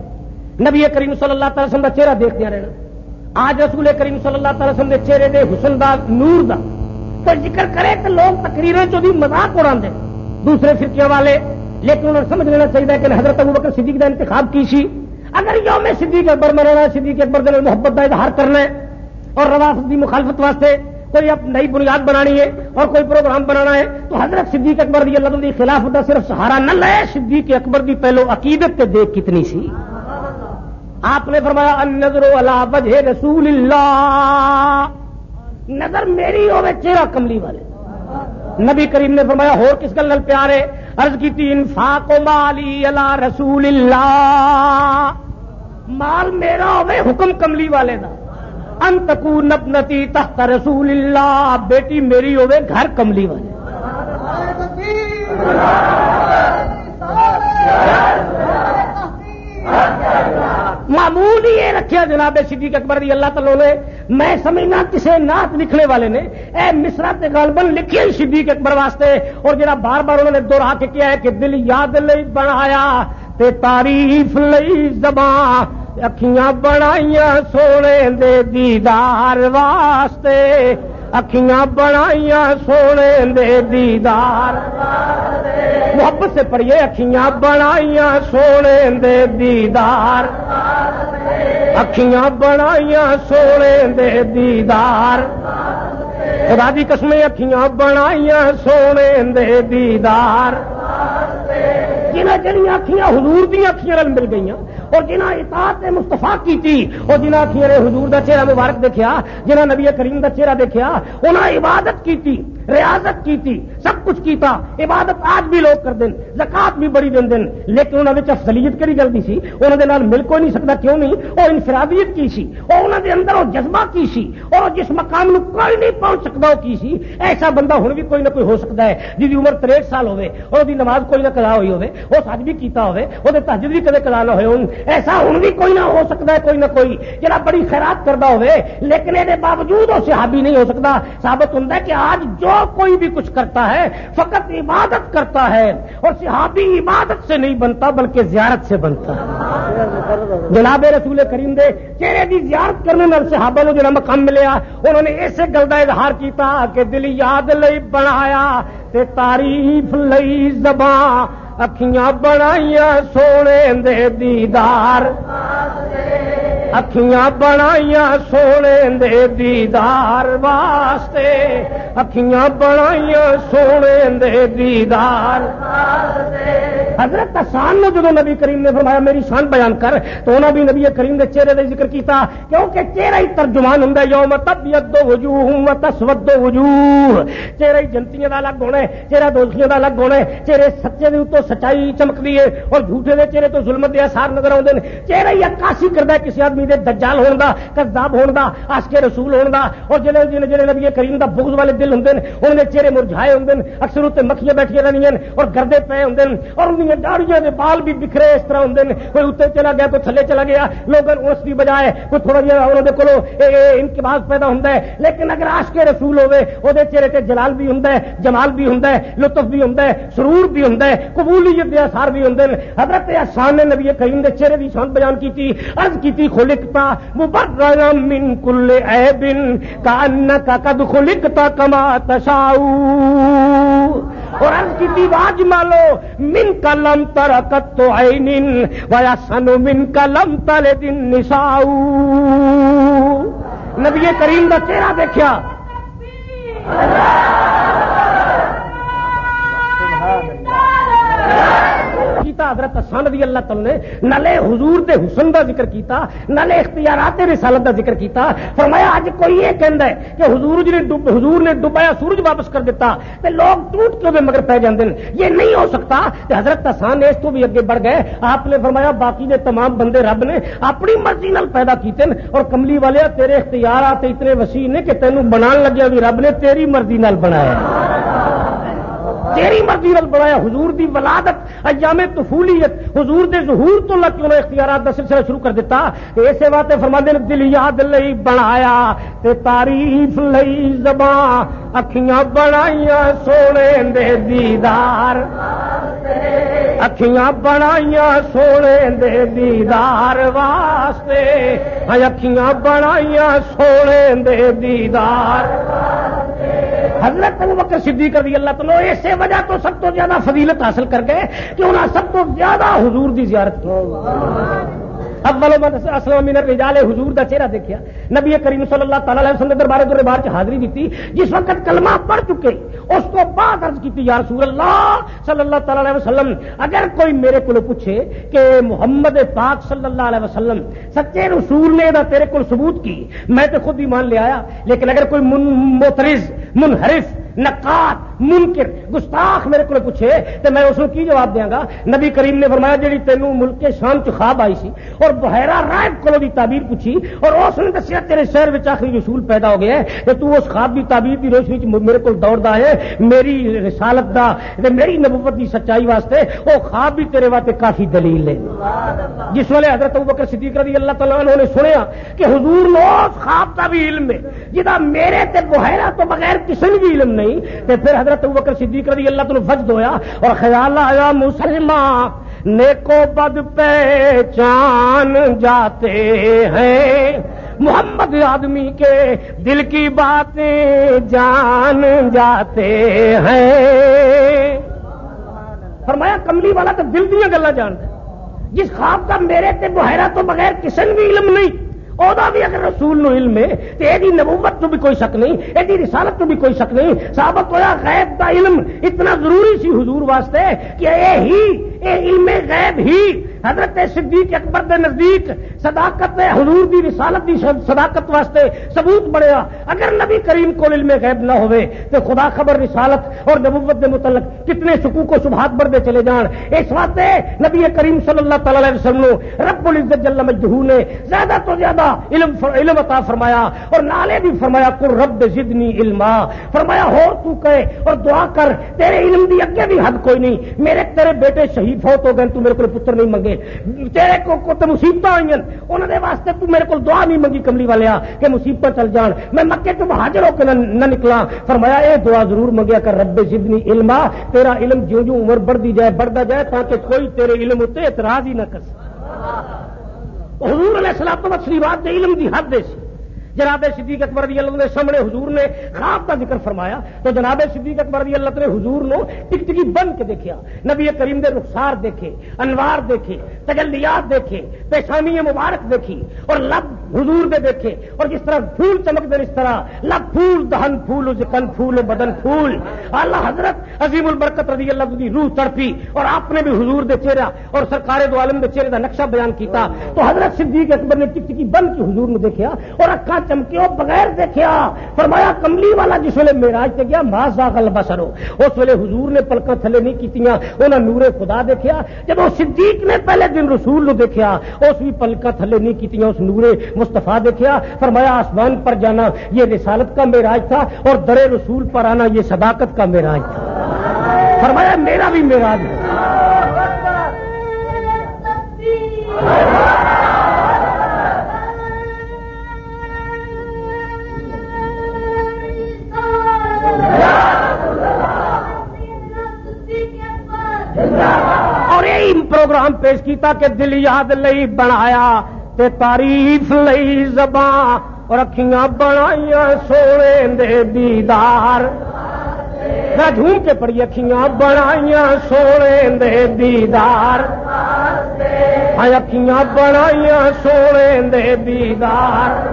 نبی کریم صلی اللہ تعالی وسلم دا چہرہ دیکھتے رہنا. آج رسول کریم صلی اللہ تعالی وسلم دے چہرے دے حسن دا نور دا کوئی ذکر کرے تو لوگ تقریریں چودی مذاق اڑاندے دوسرے فرقے والے. لیکن انہوں نے سمجھ لینا چاہیے کہ حضرت ابوبکر صدیق دا انتخاب کی سی. اگر یوم صدیق اکبر میں رہنا ہے، صدیق اکبر دے محبت کا اظہار کرنا ہے اور روافض کی مخالفت واسطے کوئی اب نئی بنیاد بنانی ہے اور کوئی پروگرام بنانا ہے تو حضرت صدیق اکبر رضی اللہ عنہ کی خلافت کا صرف سہارا نہ لے. صدیق اکبر کی پہلو عقیدت تے دیکھ کتنی سی. آپ نے فرمایا النظر علی وجہ رسول اللہ، نظر میری ہوے چہرہ کملی والے. نبی کریم نے فرمایا اور کس گل نال پیار ہے؟ عرض کی تھی انفاق مالی علی رسول اللہ، مال میرا ہوے حکم کملی والے دا. ان تکون ابنتی تحت رسول اللہ، بیٹی میری ہوے گھر کملی والے. معمول ہی یہ رکھا جناب صدیق اکبر رضی اللہ تعالیٰ نے. میں سمجھنا کسی نعت لکھنے والے نے اے مصرع تے غالباً لکھی ہی صدیق اکبر واسطے، اور جڑا بار بار انہوں نے دوہرا کے کیا ہے کہ دل یاد لئی بنایا تے تعریف لئی زبان، اکھیاں بنائیاں سونے دے دیدار واسطے، اکھیاں بنائیاں سونے دے دیدار واسطے. محبت سے پڑھیے اکھیاں بنائیاں سونے دے دیدار، اکھیاں بنائیاں سونے دے دیدار. خدا دی قسم اکھیاں بنائیاں سونے دے دیدار. جنہیں جڑیاں اکھیاں حضور دی اکھیاں نال مل گئیاں اور جنہیں اطاعت مصطفیٰ کی تھی اور جنہیں اکھیاں نے حضور دا چہرہ مبارک دیکھیا، جنہیں نبی کریم دا چہرہ دیکھیا، انہیں عبادت کی تھی، ریاضت کی تھی، سب کچھ کیتا عبادت آج بھی لوگ کر دیں زکات بھی بڑی دین لیکن انہوں نے افضلیت کہڑی گل دی سی انہوں دے نال مل کوئی نہیں سکتا کیوں نہیں وہ انفرادیت کی سی اور انہوں دے اندر وہ جذبہ کی سی اور جس مقام نو کوئی نہیں پہنچ سکتا وہ کی سی ایسا بندہ ہن بھی کوئی نہ کوئی ہو سکتا ہے جی عمر 63 سال ہوئے اور دی نماز کوئی نہ قضا ہوئی ہوئے وہ سج بھی کیتا ہوئے وہ تہجد بھی کدے قضا نہ ہوئے ہون ایسا ہن بھی کوئی نہ ہو سکتا ہے کوئی نہ کوئی جڑا بڑی خیرات کرتا ہوئے لیکن یہ باوجود وہ صحابی نہیں ہو سکتا ثابت ہوتا ہے کہ آج جو کوئی بھی کچھ کرتا ہے فقط عبادت کرتا ہے اور صحابی عبادت سے نہیں بنتا بلکہ زیارت سے بنتا ہے جناب رسول کریم دے چہرے دی زیارت کرنے نال صحابہ نو جڑا مقام ملیا انہوں نے اسے گل دا اظہار کیتا کہ دل یاد لئی بنایا تے تعریف لئی زباں اکھیاں بنائیاں سونے دے دیدار اکھیاں بنائیاں سونے دے دیدار واسطے اکھیاں بنائیاں سونے دے دیدار حضرت حسان نے جدو نبی کریم نے فرمایا میری شان بیان کر تو انہوں بھی نبی کریم نے چہرے کا ذکر کیتا کیونکہ چہرہ ہی ترجمان ہوں یوم تبیض وجوہ و تسود وجوہ چہرہ ہی جنتیاں دا الگ ہونا ہے چہرہ دوزخیاں دا الگ ہونا ہے چہرے سچے دے تو سچائی چمکدی ہے اور جھوٹے دے چہرے تو ظلمت دے آثار نظر آتے ہیں چہرہ ہی عکاسی کرتا ہے کسی آدمی دے دجال ہون دا کذاب ہون دا عاشق رسول ہون دا اور جڑے نبی کریم دا بغض والے دل ہوندے ہیں انہاں دے چہرے مرجھائے ہوندے ہیں اکثر اوتے مکھیاں بیٹھیاں رہندیاں اور گردے پے ہوندے ہیں اور انہاں دی داڑھیاں دے بال بھی بکھرے اس طرح ہوندے ہیں کوئی اوتے چلا گیا کوئی تھلے چلا گیا لوگ اس دی بجائے کوئی تھوڑا جہا انہاں دے کولو انقباض پیدا ہوندا ہے لیکن اگر عاشق رسول ہوے او دے چہرے تے جلال بھی ہوندا ہے جمال بھی ہوندا ہے لطف بھی ہوندا ہے سرور بھی ہوندا ہے قبولیت دے آثار بھی ہوندے ہیں حضرت حسان نے نبی کریم دے چہرے دی شان بیان کیتی عرض کیتی خلقتا مبررا من کل عیب کانک قد خلقت کما تشاء اور عرض کی دیواج مالو من کلم ترکت عین ویسن من کلم تلد النساء نبی کریم دا چہرہ دیکھیا کیتا حضرت حسن رضی اللہ تعالی نے نلے حضور دے حسن دا ذکر کیتا نلے اختیارات رسالت دا ذکر کیتا فرمایا اج کوئی یہ کہندا ہے کہ حضور نے ڈبایا سورج واپس کر دیتا تے لوگ ٹوٹ کے مگر پہ جاندے ہیں یہ نہیں ہو سکتا کہ حضرت حسن نے اس تو بھی اگے بڑھ گئے آپ نے فرمایا باقی دے تمام بندے رب نے اپنی مرضی نال پیدا کیتے ہیں اور کملی والے تیرے اختیارات اتنے وسیع نے کہ تینوں بنان لگیا بھی رب نے تیری مرضی نال بنایا تیری مرضی نال بنایا حضور دی ولادت ایام طفولیت حضور دے ظہور تو لگ کے اختیارات دا سلسلہ شروع کر دیتا ایسے باتیں فرماندے نے دل یاد لئی بنایا تے تعریف لئی زباں اکھیاں بنائیاں سونے دے دیدار اکھیاں بنائیاں سونے دے دیدار واسطے اکھیاں بنائیاں سونے دے دیدار حضرت ابوبکر صدیق رضی اللہ تعالی اسی وجہ تو سب تو زیادہ فضیلت حاصل کر گئے کہ انہاں سب تو زیادہ حضور دی زیارت کی اول من اسلم من الرجال حضور دا چہرہ دیکھیا نبی کریم صلی اللہ تعالی علیہ وسلم دربار دربار چ حاضری دیتی جس وقت کلمہ پڑھ چکے اس کو بعد عرض کیتی یا رسول اللہ صلی اللہ تعالی علیہ وسلم اگر کوئی میرے کو پوچھے کہ محمد پاک صلی اللہ علیہ وسلم سچے رسول نے دا تیرے کو ثبوت کی میں تو خود ایمان لے آیا لیکن اگر کوئی معترض منحرف نقاد منکر گستاخ میرے کو پوچھے تو میں اس کو کی جواب دیاں گا نبی کریم نے فرمایا جی تینوں ملک شام چ خواب آئی سی اور بحیرہ رائب کو دی تعبیر پوچھی اور اس نے دسیا تیرے شہر میں آخری رسول پیدا ہو گیا ہے تو اس خواب کی تعبیر کی روشنی میرے کو دوڑتا ہے میری رسالت دا میری نبوت کی سچائی واسطے وہ خواب بھی تیرے واسطے کافی دلیل ہے جس والے حضرت ابوبکر صدیق رضی اللہ تعالیٰ عنہ نے سنیا کہ حضور نو خواب کا بھی علم ہے جدا میرے تے بحیرہ تو بغیر کسی بھی علم نہیں تے پھر حضرت ابوبکر صدیق رضی اللہ تعالیٰ وجد ہویا اور خیال آیا مسلمان نیکو بد پہچان جاتے ہیں محمد آدمی کے دل کی باتیں جان جاتے ہیں فرمایا کملی والا تو دل دیا گلا جانتا ہے جس خواب کا میرے تے بحیرہ تو بغیر کسی بھی علم نہیں اودا بھی اگر رسول نو علم ہے تو یہ نبوت تو بھی کوئی شک نہیں یہ رسالت تو بھی کوئی شک نہیں ثابت ہویا غیب کا علم اتنا ضروری سی حضور واسطے کہ یہ علم غیب ہی حضرت صدیق اکبر دے نزدیک صداقت حضور دی رسالت دی صداقت واسطے ثبوت بنیا. اگر نبی کریم کو علم غیب نہ ہوئے تو خدا خبر رسالت اور نبوت کے متعلق کتنے شکوک و شبہات بڑھتے چلے جان. اس واسطے نبی کریم صلی اللہ تعالی علیہ وسلم رب العزت جل مجدہ نے زیادہ تو زیادہ علم عطا فرمایا اور نالے بھی فرمایا قل رب زدنی علما. فرمایا ہو تو کہے اور دعا کر تیرے علم دی اگے بھی حد کوئی نہیں. میرے تیرے بیٹے شہید فوت ہو گئے تو میرے کو پتر نہیں منگے. تیرے کو تو مصیبتیں آئی انہوں نے واسطے تو میرے کو دعا نہیں منگی کملی والیا کہ مصیبت چل جان. میں مکے تو مہاجر ہو کے نہ نکلا. فرمایا اے دعا ضرور منگیا کر رب زدنی علما. تیرا علم جو جو عمر بڑھتی جائے بڑھتا جائے تاکہ کوئی تیرے علم اتنے اعتراض ہی نہ کر سکے. حضور علیہ الصلوۃ والتسلیمات دے علم دی حد سی. جناب صدیق اکبر رضی اللہ عنہ کے سامنے حضور نے خواب کا ذکر فرمایا تو جناب صدیق اکبر رضی اللہ عنہ نے حضور نو ٹکٹکی بن کے دیکھا. نبی کریم دے رخسار دیکھے, انوار دیکھے, تجلیات دیکھے, پیشانی مبارک دیکھی اور لب حضور دے دیکھے اور جس طرح پھول چمک دے اس طرح لب پھول, دہن پھول, ذکن پھول, بدن پھول. اللہ حضرت عظیم البرکت رضی اللہ عنہ کی روح تڑپی اور آپ نے بھی حضور دے چہرہ اور سرکار دو عالم دے چہرے دا نقشہ بیان کیتا. تو حضرت صدیق اکبر نے ٹکٹکی بن کے حضور نے دیکھا اور اکھاں چمکیو بغیر دیکھیا. فرمایا کملی والا جس ویلے معراج تے گیا ما زاغ البصر, اس ویلے حضور نے پلکاں تھلے نہیں کیتیاں, انہاں نور خدا دیکھیا. جب وہ صدیق نے پہلے دن رسول نو دیکھیا اس بھی پلکاں تھلے نہیں کیتیاں, اس نور مصطفیٰ دیکھیا. فرمایا آسمان پر جانا یہ رسالت کا معراج تھا اور در رسول پر آنا یہ صداقت کا معراج تھا. فرمایا میرا بھی معراج ہے. اور یہی پروگرام پیش کیتا کہ دل یاد لئی بنایا تے تعریف لئی زبان اور اکھیاں بنائیاں سونے دے دیدار. میں جھوم کے پڑھی اکھیاں بنائیاں سونے دے دیدار, اکھیاں بنائیاں سونے دے دیدار.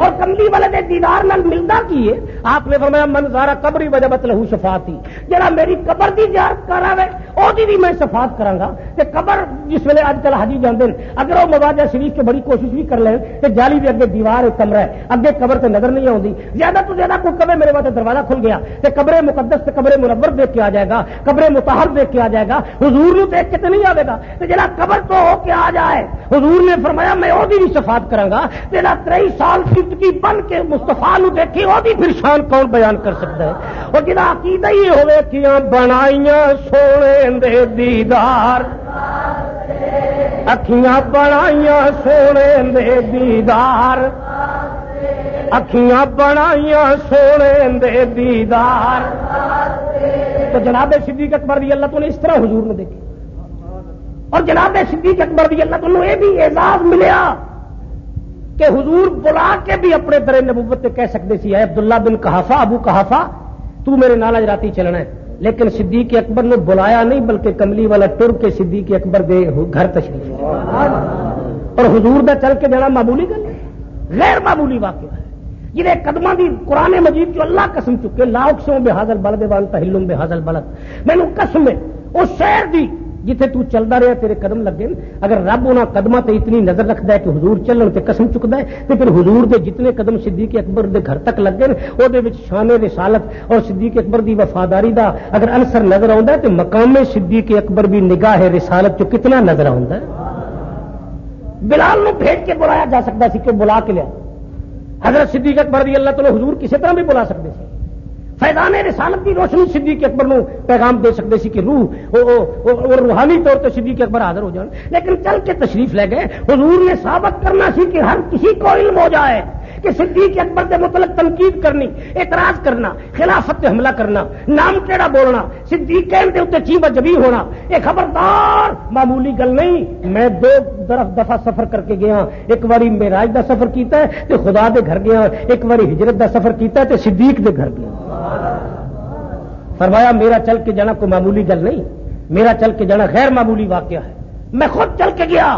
اور کملی والے دے دیدار نال ملدا کی ہے؟ آپ نے فرمایا من زارا قبری وجبت لہو شفاعتی. جڑا میری قبر دی زیارت کراوے او دی بھی میں شفاعت کراں گا. تے قبر جس ویلے اج کل حاجی جاندے اگر وہ مواجہ شریف کے بڑی کوشش بھی کر لیں تے جالی دے اگے دیوار کمرہ ہے, اگے قبر تے نظر نہیں آوندی. زیادہ تو زیادہ کوئی کبے میرے واسطے دروازہ کھل گیا تے قبر مقدس تے قبر منور دیکھ کے آ جائے گا, قبر مطہر دیکھ کے آ جائے گا, حضور نو دیکھ کے تے نہیں آوے گا. تے جڑا قبر تو ہو کے آ جائے حضور نے فرمایا میں او دی بھی شفاعت کراں گا. تیرا 23 سال کی بن کے مصطفیٰ نو دیکھی او دی پھر شان کون بیان کر سکتا ہے؟ اور جدا عقیدہ ہی ہوئے کیاں بنائیاں سونے دے دیدار, اکھیاں بنائیاں سونے دے دیدار, اکھیاں بنائیاں سونے دے دیدار. تو جناب صدیق اکبر رضی اللہ عنہ اس طرح حضور نے دیکھی. اور جناب صدیق اکبر رضی اللہ عنہ یہ بھی اعزاز ملیا کہ حضور بلا کے بھی اپنے در نبوت کہہ سکتے سی اے عبداللہ بن قحافہ, ابو قحافہ تو میرے نال اج راتی چلنا ہے. لیکن صدیق اکبر نے بلایا نہیں بلکہ کملی والا ٹر کے صدیق اکبر دے گھر تشریف. اور حضور دا چل کے جانا معمولی گل ہے, غیر معمولی واقعہ ہے. جنہیں قدمہ دی قرآن مجید جو اللہ قسم چکے لا اقسم بہذا البلد وانت حل بہذا البلد, مینوں قسم ہے اس شہر دی جتھے تو چلتا رہا تیرے قدم لگے. اگر رب انہاں قدماں تے اتنی نظر رکھتا ہے کہ حضور چلن تے قسم چکتا ہے تو پھر حضور دے جتنے قدم صدیق اکبر دے گھر تک لگے او دے وچ شان رسالت اور صدیق اکبر دی وفاداری دا اگر عنصر نظر آوندا ہے تو مقام صدیق اکبر بھی نگاہ رسالت جو کتنا نظر آوندا ہے. بلال نو بھیج کے بلایا جا سکتا سی کہ بلا کے لیا. حضرت صدیق اکبر رضی اللہ تعالی حضور کسی طرح بھی بلا سکتے سی. فیضان رسالت کی روشنی صدیق اکبر نو پیغام دے سکتے سی کہ روح اور روحانی طور پہ صدیق اکبر حاضر ہو جان. لیکن چل کے تشریف لے گئے. حضور نے ثابت کرنا سی کہ ہر کسی کو علم ہو جائے کہ صدیق اکبر کے متعلق تنقید کرنی, اعتراض کرنا, خلافت پہ حملہ کرنا, نام کیڑا بولنا, صدیقین دے اوتے چیبہ جبی ہونا, یہ خبردار معمولی گل نہیں. میں 2 دفعہ سفر کر کے گیا. ایک باری معراج دا سفر کیتا ہے تے خدا دے گھر گیا, ایک باری ہجرت دا سفر کیتا ہے تے صدیق دے گھر گیا. فرمایا میرا چل کے جانا کوئی معمولی گل نہیں, میرا چل کے جانا غیر معمولی واقعہ ہے. میں خود چل کے گیا,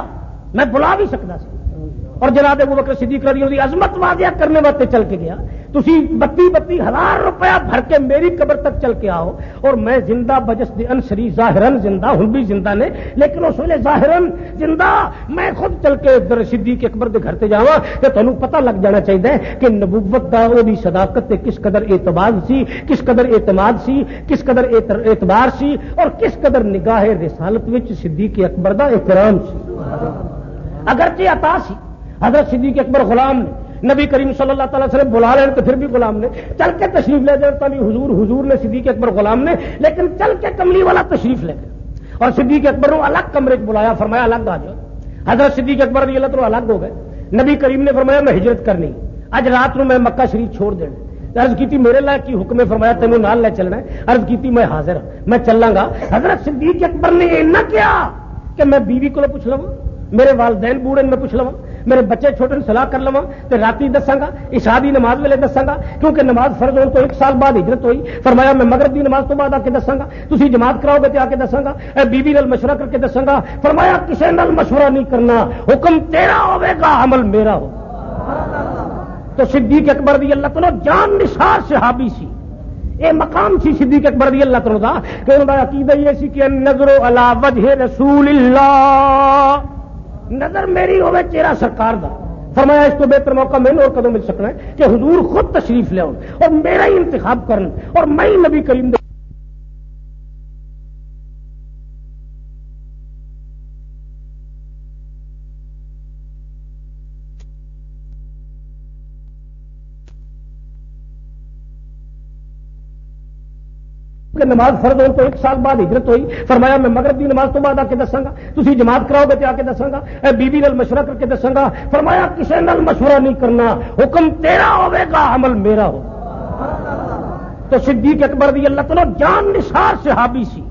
میں بلا بھی سکتا سی. اور جناب ابو بکر صدیق رضی اللہ عنہ عظمت واضح کرنے واسطے چل کے گیا. تسی 32,000 روپیہ بھر کے میری قبر تک چل کے آؤ اور میں زندہ بجس دے انسری ظاہرن زندہ ہوں بھی زندہ نے لیکن اس ویلے ظاہرن زندہ میں خود چل کے در صدیق اکبر دے گھر تے جاواں تے تانوں پتہ لگ جانا چاہیے کہ نبوت دا او دی صداقت تے کس قدر اعتماد سی کس قدر اعتماد سی کس قدر اعتبار سی اور کس قدر نگاہ رسالت وچ صدیق اکبر دا احترام سی اگرچہ عطا سی حضرت صدیق اکبر غلام نے نبی کریم صلی اللہ تعالی وسلم بلا لین تو پھر بھی غلام نے چل کے تشریف لے جائے تالی حضور نے صدیق اکبر غلام نے لیکن چل کے کملی والا تشریف لے گئے اور صدیق اکبر کو الگ کمرے بلایا فرمایا الگ آ جاؤ حضرت صدیق اکبر رضی اللہ تعالی الگ ہو گئے نبی کریم نے فرمایا میں ہجرت کرنی اج رات میں مکہ شریف چھوڑ دینا عرض کی میرے لائق کی حکم فرمایا تینوں نال لے چلنا ہے عرض کی میں حاضر میں چلاں گا حضرت صدیق اکبر نے یہ نہ کیا کہ میں بیوی کو پوچھ لوں میرے والدین بوڑھے میں پوچھ لوا میرے بچے چھوٹے صلاح کر لوا تو رات دساں گا عشاء دی نماز ویلے دساں گا کیونکہ نماز فرض ہونے تو 1 سال بعد ہجرت ہوئی فرمایا میں مغرب دی نماز تو بعد آ کے دساں گا تسی جماعت کراؤ گے تو آ کے دساں گا بیوی نال مشورہ کر کے دساں گا فرمایا کسی نال مشورہ نہیں کرنا حکم تیرا ہوے گا عمل میرا ہو تو صدیق اکبر رضی اللہ تعالی جان نثار صحابی سی اے مقام سی صدیق اکبر رضی اللہ تعالی دا کہ انہاں دا عقیدہ یہ سی کہ نظر علی وجہ رسول اللہ نظر میری ہوئے چہرہ سرکار دا فرمایا اس تو بہتر موقع میں اور کدوں مل سکنا ہے کہ حضور خود تشریف لے آؤں اور میرا ہی انتخاب کرن اور میں ہی نبی کریم دے کہ نماز فرض ہونے تو 1 سال بعد ہجرت ہوئی فرمایا میں مغرب دی نماز تو بعد آ کے دساں گا تسی جماعت کراؤ گے تو آ کے دساں گا بیوی نال مشورہ کر کے دساں گا فرمایا کسی نال مشورہ نہیں کرنا حکم تیرا ہوے گا عمل میرا ہو تو صدیق اکبر رضی اللہ تعالی جان نثار صحابی سی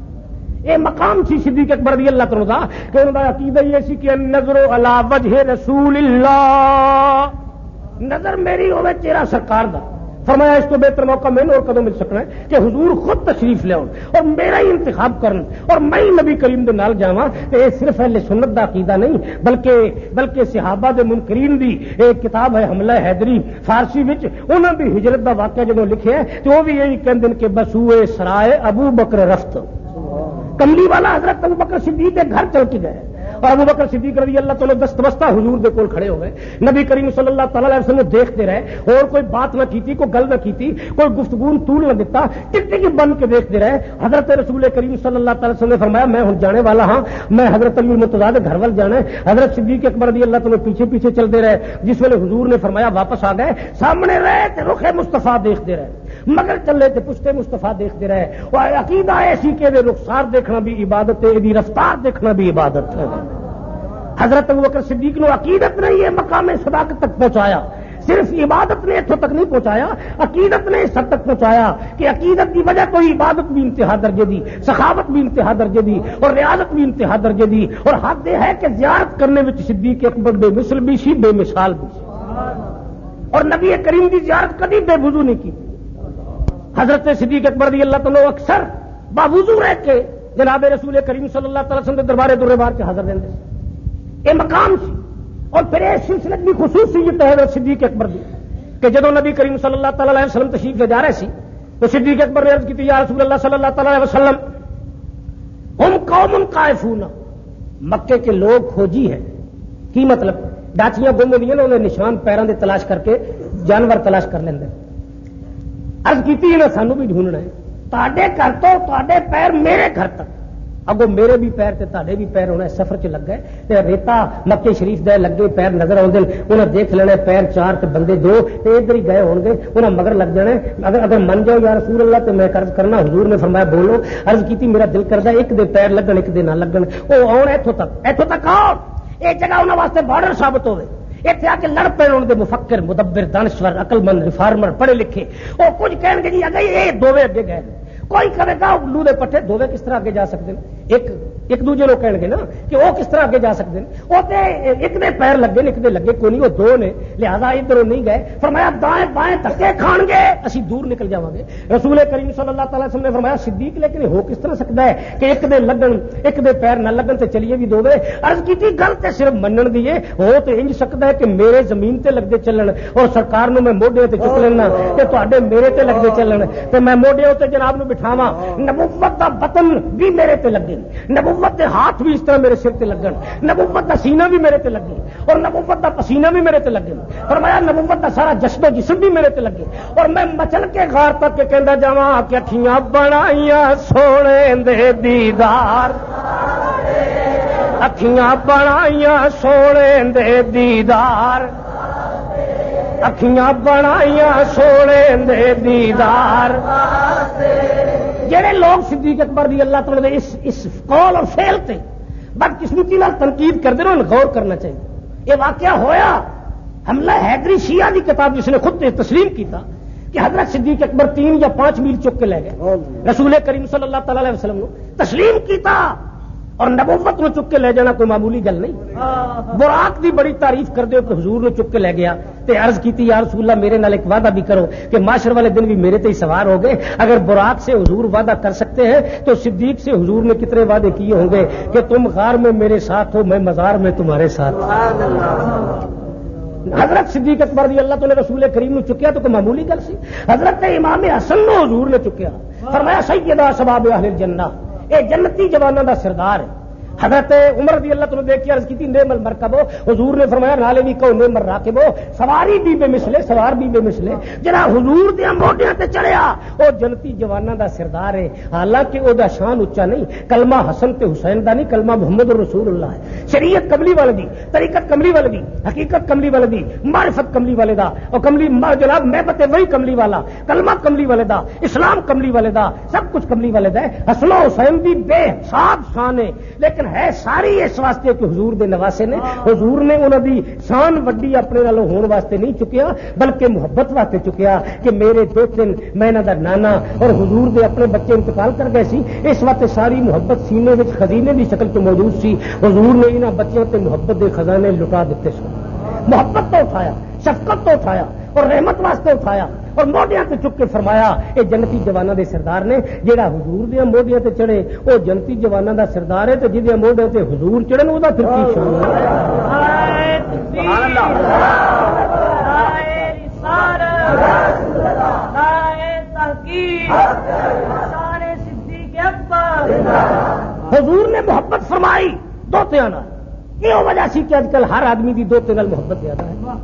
اے مقام سی صدیق اکبر رضی اللہ تعالی دا کہ انہاں دا عقیدہ یہ سی کہ نظر علی وجہ رسول اللہ نظر میری ہوے چہرہ سرکار دا فرمایا اس تو بہتر موقع میں اور کدوں مل سکنا ہے کہ حضور خود تشریف لے آؤں اور میرا ہی انتخاب کرن اور میں ہی نبی کریم دے نال جاواں تے یہ صرف اہل سنت دا عقیدہ نہیں بلکہ صحابہ دے منکرین دی ایک کتاب ہے حملہ حیدری فارسی وچ انہاں دی ہجرت دا واقعہ جدوں لکھیا ہے تے وہ بھی یہی کہندے نے کہ بسوئے سرائے ابو بکر رفت کملی والا حضرت ابو بکر صدیق کے گھر چل کے گئے اور ابو بکر صدیق رضی اللہ تعالی دست بستہ حضور دے کول کھڑے ہو گئے نبی کریم صلی اللہ تعالی علیہ وسلم دیکھتے رہے اور کوئی بات نہ کیتی کوئی گل نہ کیتی کوئی گفتگو طول نہ دیتا ٹک بن کے دیکھتے رہے حضرت رسول کریم صلی اللہ تعالی وسلم نے فرمایا میں ہوں جانے والا ہاں میں حضرت علی مرتضیٰ دے گھر ول جانا ہے حضرت صدیق اکبر رضی اللہ تعالی پیچھے پیچھے چلتے رہے جس ویلے حضور نے فرمایا واپس آ گئے سامنے رہے تے رخ مصطفیٰ دیکھتے رہے مگر چلے تے پشتے مصطفیٰ دیکھتے رہے اور عقیدہ ایسی کہ رخسار دیکھنا بھی عبادت ہے دی رفتار دیکھنا بھی عبادت ہے حضرت ابوبکر صدیق نے عقیدت نے یہ مقام صداقت تک پہنچایا صرف عبادت نے اتوں تک نہیں پہنچایا عقیدت نے اس حد تک پہنچایا کہ عقیدت کی وجہ تو عبادت بھی انتہا درجے دی سخاوت بھی انتہا درجے دی اور ریاضت بھی انتہا درجے دی اور حد یہ ہے کہ زیارت کرنے میں صدیق اکبر بے مثل بھی سی بے مثال بھی سی اور نبی کریم کی زیارت کبھی بے وضو نہیں کی حضرت صدیق اکبر رضی اللہ تعالی اکثر باوضو رہ کے جناب رسول کریم صلی اللہ تعالی وسلم دربار دربار کے حاضر رہتے یہ مقام سی اور پھر اس سلسلے کی خصوصیت ہے صدیق اکبر دی کہ جدو نبی کریم صلی اللہ تعالی علیہ وسلم تشریف لے جا رہے سی تو صدیق اکبر نے عرض کی یا رسول اللہ صلی اللہ تعالی علیہ وسلم ہم قوم قائفون مکے کے لوگ کھوجی ہے کی مطلب ڈاچیاں گم ہوئی انہوں نے نشان پیروں دے تلاش کر کے جانور تلاش کر لیں عرض کی نا سانو بھی ڈھونڈنا ہے تاڈے گھر تو تاڈے پیر میرے گھر تک اگو میرے بھی پیر تے تاڈے بھی پیر ہونا سفر چ لگ گئے تے ریتا مکے شریف دے لگے پیر نظر آؤندے انہاں دیکھ لینے پیر 4 تے بندے 2 تے ادھر ہی گئے ہون گے انہاں مگر لگ جانے اگر من جاؤ یا رسول اللہ تے میں عرض کرنا حضور نے فرمایا بولو عرض کیتی میرا دل کردا ایک دے پیر لگن ایک دے نہ لگن او آن ایتھوں تک آؤ اے جگہ انہاں واسطے بارڈر ثابت ہوے اتنے آ کے لڑ پے ان کے مفکر مدبر دانشور عقل مند ریفارمر پڑھے لکھے وہ کچھ کہیں گے جی اگے یہ 2 اگے گئے کوئی کہے گا لو دے پٹھے 2 کس طرح اگے جا سکتے ہیں ایک ایک دوجے کو کہن گے نا کہ وہ کس طرح اگے جا سکتے ہیں. وہ ایک دے پیر لگے ایک دے لگے کوئی نہیں, وہ دو نے, لہذا ادھر نہیں گئے. فرمایا دائیں بائیں دھکے کھان گے اسی دور نکل جاواں گے. رسول کریم صلی اللہ تعالی وسلم نے فرمایا صدیق لیکن ہو کس طرح سکتا ہے کہ ایک دے لگن ایک دے پیر نہ لگن تے چلیے بھی دووے. عرض کیتی گل تے صرف منن دی ہے, ہو تے انج سکتا ہے کہ میرے زمین تے لگدے چلن اور سرکار نو میں موڈے تے چک لینا تے تواڈے میرے تے لگدے چلن تے میں موڈے تے جناب نو بٹھاواں. نبوت دا بطن بھی میرے تے لگے, نبوت دے ہاتھ بھی اس طرح میرے سر تے لگن, نبوت دا سینہ بھی میرے تے لگے اور نبوت دا پسینہ بھی میرے تے لگے. فرمایا نبوت دا سارا جسم و جسم بھی میرے تے لگے اور میں مچل کے غار تک کے کہندا جاواں کہ اکھیاں بنائیاں سونے دے دیدار, اکھیاں بنائیاں سونے دے دیدار, اکھیاں بنائیاں سونے دے دیدار. جڑے لوگ صدیق اکبر رضی اللہ تعالی دے اس قول اور فعل تے بدقسمتی نال تنقید کرتے ہیں, غور کرنا چاہیے. یہ واقعہ ہویا حملہ حیدری شیعہ دی کتاب جس نے خود تسلیم کیتا کہ حضرت صدیق اکبر 3 یا 5 میل چک کے لے گئے رسول کریم صلی اللہ تعالی علیہ وسلم نے تسلیم کیتا اور نبوت نو چک کے لے جانا کوئی معمولی گل نہیں. براق دی بڑی تعریف کردے ہو کہ حضور نے چک کے لے گیا تے عرض کیتی یا رسول اللہ میرے نال ایک وعدہ بھی کرو کہ معاشر والے دن بھی میرے تے ہی سوار ہو گئے. اگر براق سے حضور وعدہ کر سکتے ہیں تو صدیق سے حضور نے کتنے وعدے کیے ہوں گے کہ تم غار میں میرے ساتھ ہو, میں مزار میں تمہارے ساتھ. حضرت صدیق اکبر رضی اللہ تعالی رسول کریم نے چکیا تو کوئی معمولی گل سی. حضرت امام حسن نو حضور نے چکیا, فرمایا سیدہ شباب اہل الجنہ, اے جنتی جوانوں دا سردار ہے. حضرت عمر رضی اللہ تعالی دیکھ کے عرض کی تھی نعم المرکب, حضور نے فرمایا نالے بھی کہو نعم الراکب, سواری بھی بے مثلے سوار بھی بے مثلے. جڑا حضور دے موڈیاں تے چڑھیا او جنتی جواناں دا سردار ہے. حالانکہ او دا شان اونچا نہیں, کلمہ حسن تے حسین دا نہیں, کلمہ محمد رسول اللہ ہے. شریعت کملی والے دی, طریقت کملی والے دی, حقیقت کملی والے دی, معرفت کملی والے دا, اور کملی جناب محبت وہی کملی والا, کلمہ کملی والے دا, اسلام کملی والے دا, سب کچھ کملی والے دا. حسن و حسین دی بے حساب شان ہے, لیکن ہے ساری اس واسطے کہ حضور دے نواسے نے. حضور نے انہاں دی شان وڈی اپنے نالوں ہون واسطے نہیں چکیا بلکہ محبت واسطے چکیا کہ میرے دو تین میں انہاں دا نانا اور حضور دے اپنے بچے انتقال کر گئے سی, اس واسطے ساری محبت سینے وچ خزینے دی شکل تو موجود سی. حضور نے انہاں بچوں تے محبت دے خزانے لٹا دیتے سن. محبت تو اٹھایا, شفقت تو اٹھایا اور رحمت واسطے اٹھایا اور موڈیاں تے چک کے فرمایا اے جنتی جواناں دے سردار نے. جیڑا حضور دے موڈیاں تے چڑھے او جنتی جواناں دا سردار ہے, تے جدے موڈیاں تے حضور چڑھن او دا پھر کی شان ہے. سبحان اللہ. حضور نے محبت فرمائی دوتیاں نال. یہ وجہ سی کہ اج کل ہر آدمی دی دوتے نال محبت زیادہ ہے.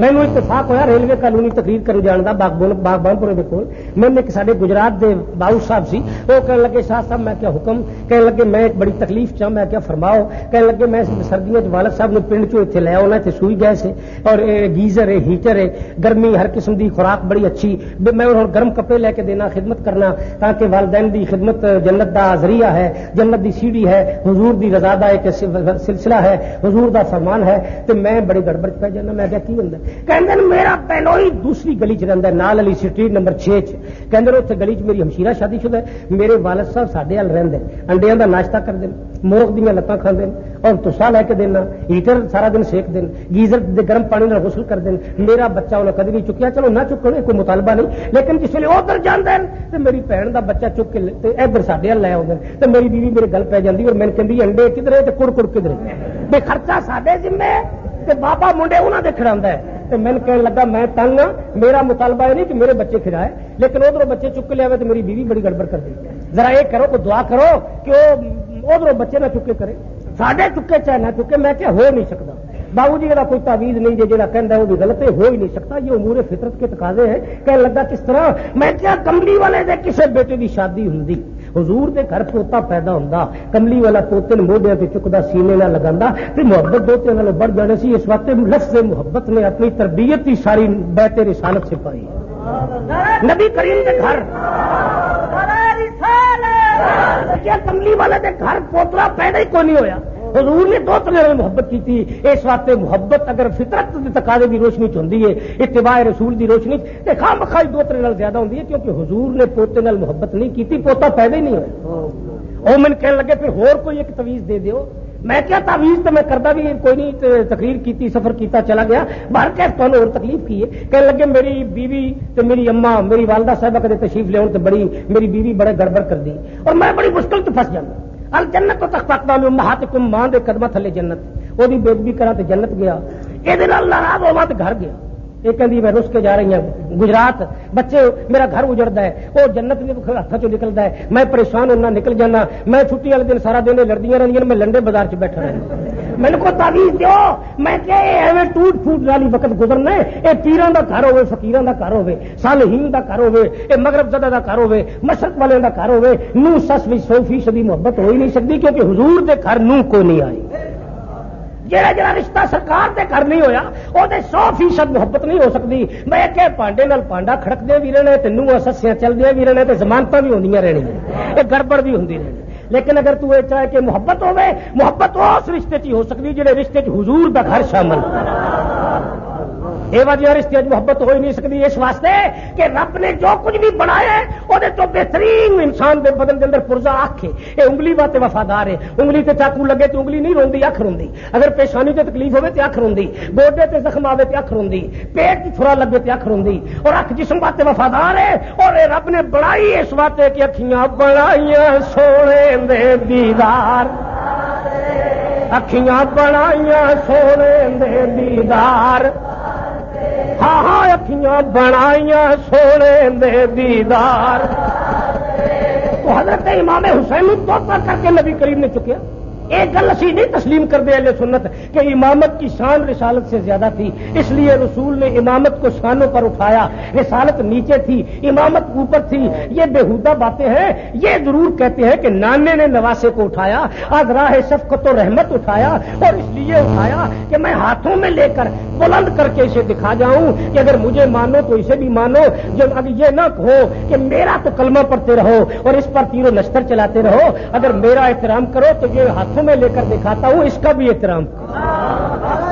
مینو اتفاق ہوا ریلوے کالونی تقریر کرو جان کا باغبان پورے کے کول. میں نے سارے گجرات دے باؤ صاحب سی, وہ کہنے لگے شاہ صاحب میں کیا حکم, کہنے لگے میں ایک بڑی تکلیف چاہ, میں کیا فرماؤ. کہنے لگے میں سردیاں والد صاحب نے پنڈ چو اتنے لیا ہونا, اتنے سوئی گیس ہے اور گیزر ہے, ہیٹر ہے, گرمی ہر قسم دی خوراک بڑی اچھی, میں گرم کپڑے لے کے دینا, خدمت کرنا تاکہ والدین دی خدمت جنت دا ذریعہ ہے, جنت دی سیڑھی ہے, حضور دی رضا دا ایک سلسلہ ہے, حضور دا فرمان ہے. تو میں بڑی گڑبڑ پہ جانا. میں کیا کی ہوتا کہندے میرا پہلوئی دوسری گلی چ رہندا ہے, نال علی سٹریٹ نمبر 6 چ. کہندے اتنے گلی چ میری ہمشیرہ شادی شدہ ہے. میرے والد صاحب ساڈے ہل رہندے, انڈیاں دا ناشتہ کردے, مرغ دیاں لتاں کھاندے اور تسا لے کے دینا, ہیٹر سارا دن سیک دین, گیزر دے گرم پانی نال غسل کر دین. میرا بچہ انہاں کدی نہیں چکیا, چلو نہ چکن کوئی مطالبہ نہیں, لیکن جس ویلے ادھر جاندے تے میری بہن دا بچہ چک کے ادھر ساڈے ہل لے آؤندے تے میری بیوی میرے گل پہ جاندی اور میں کہندی انڈے کدھر تے کڑ کدھر, بے خرچہ ساڈے ذمہ تے بابا منڈے انہاں دے کھڑاوندا ہے. تو میں کہنے لگا میں تنگ ہاں, میرا مطالبہ ہے نہیں کہ میرے بچے کھلائے, لیکن ادھر بچے چک کے لیا تو میری بیوی بڑی گڑبڑ کر دی. ذرا یہ کرو کہ دعا کرو کہ وہ ادھر بچے نہ چکے کرے, ساڈے چکے چاہے نہ چکے. میں کیا ہو نہیں سکتا بابو جی کا کوئی تعویذ نہیں جی جا کہہ وہ بھی غلط ہے, ہو ہی نہیں سکتا, یہ امور فطرت کے تقاضے ہیں. کہنے لگا کس طرح, میں کیا کملی والے دے کسے بیٹے کی شادی ہوندی, حضور دے گھر پوتا پیدا ہوندا, کملی والا پوتے موڈے تے چکدا سینے نہ لگاندا تے محبت دوتے نال بڑھ جانے سی. اس وقت لفظ محبت نے اپنی تربیت ہی ساری بیت رسالت سے پائی. نبی کریم دے گھر کیا کملی والے دے گھر پوترا پیدا ہی کوئی نہیں ہویا, حضور نے دو طرح کی محبت کی تھی. اس واسطے محبت اگر فطرت کے تقاضے کی روشنی چ ہوندی ہے, اتباع رسول کی روشنی تے خام بخائی دو طرح زیادہ ہوندی ہے, کیونکہ حضور نے پوتے نال محبت نہیں کی, پوتا پیدا ہی نہیں ہوا. وہ من کہنے لگے پھر ہور کوئی ایک تویز دے دیو. میں کیا تعویذ تو میں کرتا بھی کوئی نہیں, تقریر کیتی, سفر کیتا, چلا گیا باہر. کہ تمہیں اور تکلیف کی ہے؟ کہنے لگے میری بیوی تو میری اما میری والدہ صاحبہ کدے تشریف لے تو بڑی میری بیوی بڑے گڑبڑ کر دی اور میں بڑی مشکل تو پھنس جانا. الجنت تو تک پاکتا میں امہاتکم, ماں دے قدمہ تھلے جنت, وہ بے ادبی کرا تو جنت گیا. یہ ناراض ہوا تو گھر گیا. یہ کہندی میں رس کے جا رہی ہوں گجرات, بچے میرا گھر اجڑتا ہے, وہ جنت میں ہاتھوں چ نکلتا ہے, میں پریشان ہونا نکل جانا. میں چھٹی والے دن سارا دن لڑدیاں رہی, میں لنڈے بازار چ بیٹھا رہا. میرے کو تعویذ دیو. میں کہ ایویں ٹوٹ پھوٹ والی وقت گزرنا ہے. یہ پیران دا گھر ہوے, فقیران دا گھر ہوے, صالحین دا گھر ہوے, یہ مغرب زدہ دا گھر ہوے, مشرق والے دا گھر ہوے. نو سس بھی 100% محبت ہو ہی نہیں سکتی, کیونکہ حضور دے گھر نو کوئی نہیں آئی. جہاں جہاں رشتہ سرکار دے گھر نہیں ہویا وہ 100% محبت نہیں ہو سکتی. میں کہ پانڈے نال پانڈا کھڑکدے بھی رہنے تے نوہاں سسیاں چلدیاں بھی رہنے تے ضمانتاں بھی ہوندیاں رہنیاں, یہ گڑبڑ بھی ہوندی رہنی. لیکن اگر تو یہ چاہے کہ محبت ہوے, محبت اس رشتے چ ہو سکتی جہے رشتے چ حضور دا گھر شامل. یہ وجہ رشتے محبت ہو ہی نہیں سکتی, اس واسطے کہ رب نے جو کچھ بھی بنایا ہے وہ تو بہترین انسان دے بدن کے اندر پرزا اکھ ہے. یہ انگلی واسطے وفادار ہے. انگلی تے چاقو لگے تو انگلی نہیں روندی, اکھ روندی. اگر پیشانی تے تکلیف ہوے تے اکھ روندی, گوڈے تے زخم آوے تے اکھ روندی, پیٹ کی چھرا لگے تے اکھ روندی. اور اکھ جسم واسطے وفادار ہے. اور یہ رب نے بنائی اس واسطے کہ اکھیاں بنائیاں سونے دے دیدار, اکھیاں بنائیاں سونے دے دیدار. ہاں ہاں اکھیاں بنائیاں سونے دے دیدار. تو حضرت امام حسین کو کر کے نبی کریم نے چکیا. ایک گل اسی نہیں تسلیم کر دے اہل سنت کہ امامت کی شان رسالت سے زیادہ تھی, اس لیے رسول نے امامت کو شانوں پر اٹھایا, رسالت نیچے تھی, امامت اوپر تھی. یہ بےہودہ باتیں ہیں. یہ ضرور کہتے ہیں کہ نانے نے نواسے کو اٹھایا, آج راہ شفقت و رحمت اٹھایا, اور اس لیے اٹھایا کہ میں ہاتھوں میں لے کر بلند کر کے اسے دکھا جاؤں کہ اگر مجھے مانو تو اسے بھی مانو. جب اب یہ نہ کہو کہ میرا تو کلمہ پڑھتے رہو اور اس پر تیر و نشتر چلاتے رہو, اگر میرا احترام کرو تو یہ ہاتھوں میں لے کر دکھاتا ہوں, اس کا بھی احترام کرو.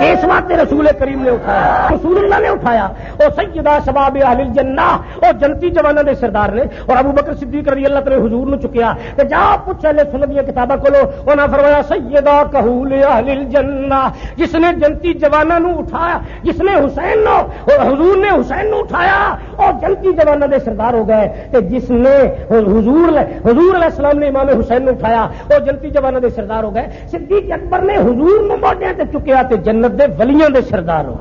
اس بات رسول کریم نے اٹھایا, رسول اللہ نے اٹھایا. اور سیدہ شباب اہل الجنہ, اور جنتی جوانوں دے سردار نے. اور ابو بکر صدیق رضی اللہ تعالی حضور نے چکیا کہ جا پوچھ اہل سنت دی کتاباں کھولو. انہاں فرمایا سیدہ کہول اہل الجنہ, جس نے جنتی جوانوں نو اٹھایا, جس نے حسین نو, اور حضور نے حسین نو اٹھایا اور جنتی جوانوں دے سردار ہو گئے. کہ جس نے حضور علیہ السلام نے امام حسین نو اٹھایا اور جنتی جوانوں دے سردار ہو گئے. صدیق اکبر نے حضور نو موڈے تے چکیا تے جنت دے ولیاں دے سردار ہو.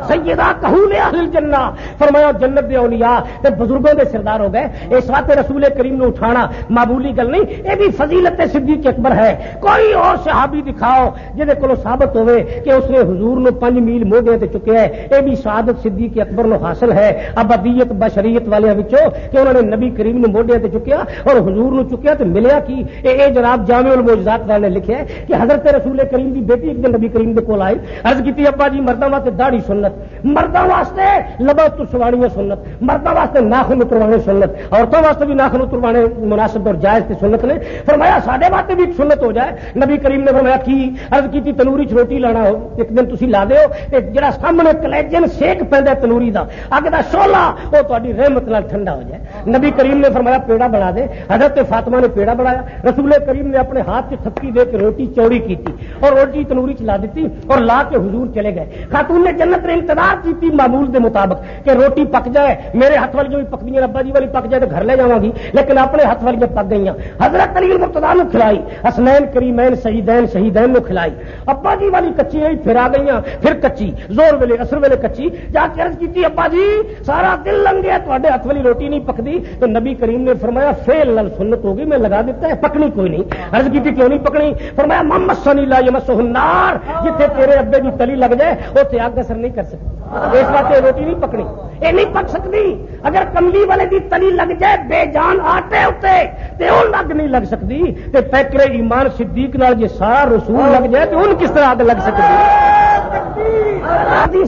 سیدہ کہول اہل الجنہ فرمایا جنت دے اولیاء تے بزرگوں دے سردار ہو گئے. اس واسطے رسول کریم نے اٹھانا معمولی گل نہیں, یہ بھی فضیلت صدیق اکبر ہے. کوئی اور صحابی دکھاؤ جہدے کولوں ثابت ہوئے کہ اس نے حضور نو 5 میل موڈے تے چکیا ہے, یہ بھی سعادت صدیق اکبر نو حاصل ہے ابدیت بشریت والے وچوں کہ انہوں نے نبی کریم نو موڈے تے چکیا اور حضور نو چکیا. تے ملیا کی اے جناب جامع المعجزات والے نے لکھیا ہے کہ حضرت رسول کریم دی بیٹی ایک دن نبی کریم دے کول آئی, عرض کیتی ابا جی مرداں واسطے داڑھی سنت, مردوں واسطے لبا تسوانیاں سنت, مردوں واسطے ناخن اتروانے سنت, عورتوں واسطے بھی ناخن اتروانے مناسب اور جائز تے سنت نے. فرمایا ساڈے واسطے بھی سنت ہو جائے. نبی کریم نے فرمایا کی, عرض کیتی تنوری چ روٹی لانا ہو ایک دن تسی لا دیو تے جڑا سامنے کلیجن سیک پیندا تنوری دا اگ دا شعلہ وہ تہاڈی رحمت نال ٹھنڈا ہو جائے. نبی کریم نے فرمایا پیڑا بنا دے. حضرت فاطمہ نے پیڑا بنایا. رسول کریم نے اپنے ہاتھ سے تھپکی دے کے روٹی چوڑی کیتی اور روٹی تنوری چ لا دیتی اور لا کے حضور چلے گئے. خاتون نے جنت نے انتظار کی معمول دے مطابق کہ روٹی پک جائے, میرے ہاتھ والی جو بھی پکدی ابا جی والی پک جائے تو گھر لے جاواں گی, لیکن اپنے ہاتھ والی جب پک گئی حضرت علی المرتضیٰ نے کھلائی, حسنین کریمین شہیدین نے کھلائی. ابا جی والی کچی ہوئی پھر آ گئی, پھر کچی زور ویلے اثر ویلے کچی. جا کے عرض کی ابا جی سارا دل لنگ گیا تھوڑے ہاتھ والی روٹی نہیں پکدی. تو نبی کریم نے فرمایا فیل نال سنت ہوگی, میں لگا دیتا ہے, پکنی کوئی نہیں. عرض کی کیوں نہیں پکنی؟ فرمایا ممسنی لا یمسہ النار, جتھے تیرے ابے کی تلی لگ جائے اوتھے اگ اثر نہیں کر سکتی. اس واسطے روٹی نہیں پکنی, یہ نہیں پک سکتی. اگر کملی والے دی تلی لگ جائے بے جان آٹے اتنے تے وہ لگ نہیں لگ سکتی. تے پیکرے ایمان صدیق نال جے سارا رسول لگ جائے تو ان کس طرح اگ لگ سکتی؟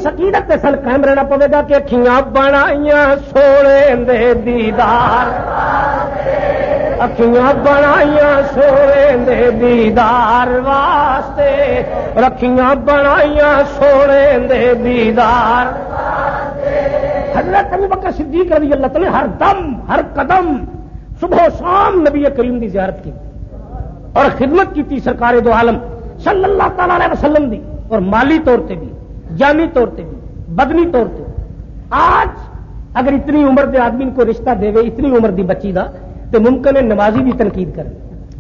سکینت تے سن قائم رہنا پوے گا کہ اکھیاں بنائیاں سونے دے دیدار, اکھیاں بنائیاں سونے دے دیدار واسطے رکھیاں بنائیاں سونے دے دیدار حضرت ابو بکر صدیق رضی اللہ تعالی ہر دم ہر قدم صبح و شام نبی کریم کی زیارت کی اور خدمت کی تھی سرکار دو عالم صلی اللہ تعالی علیہ وسلم دی اور مالی طور سے بھی جانی طور سے بھی بدنی طور سے آج اگر اتنی عمر دے آدمی کو رشتہ دے اتنی عمر دی بچی دا تو ممکن ہے نمازی بھی تنقید کرے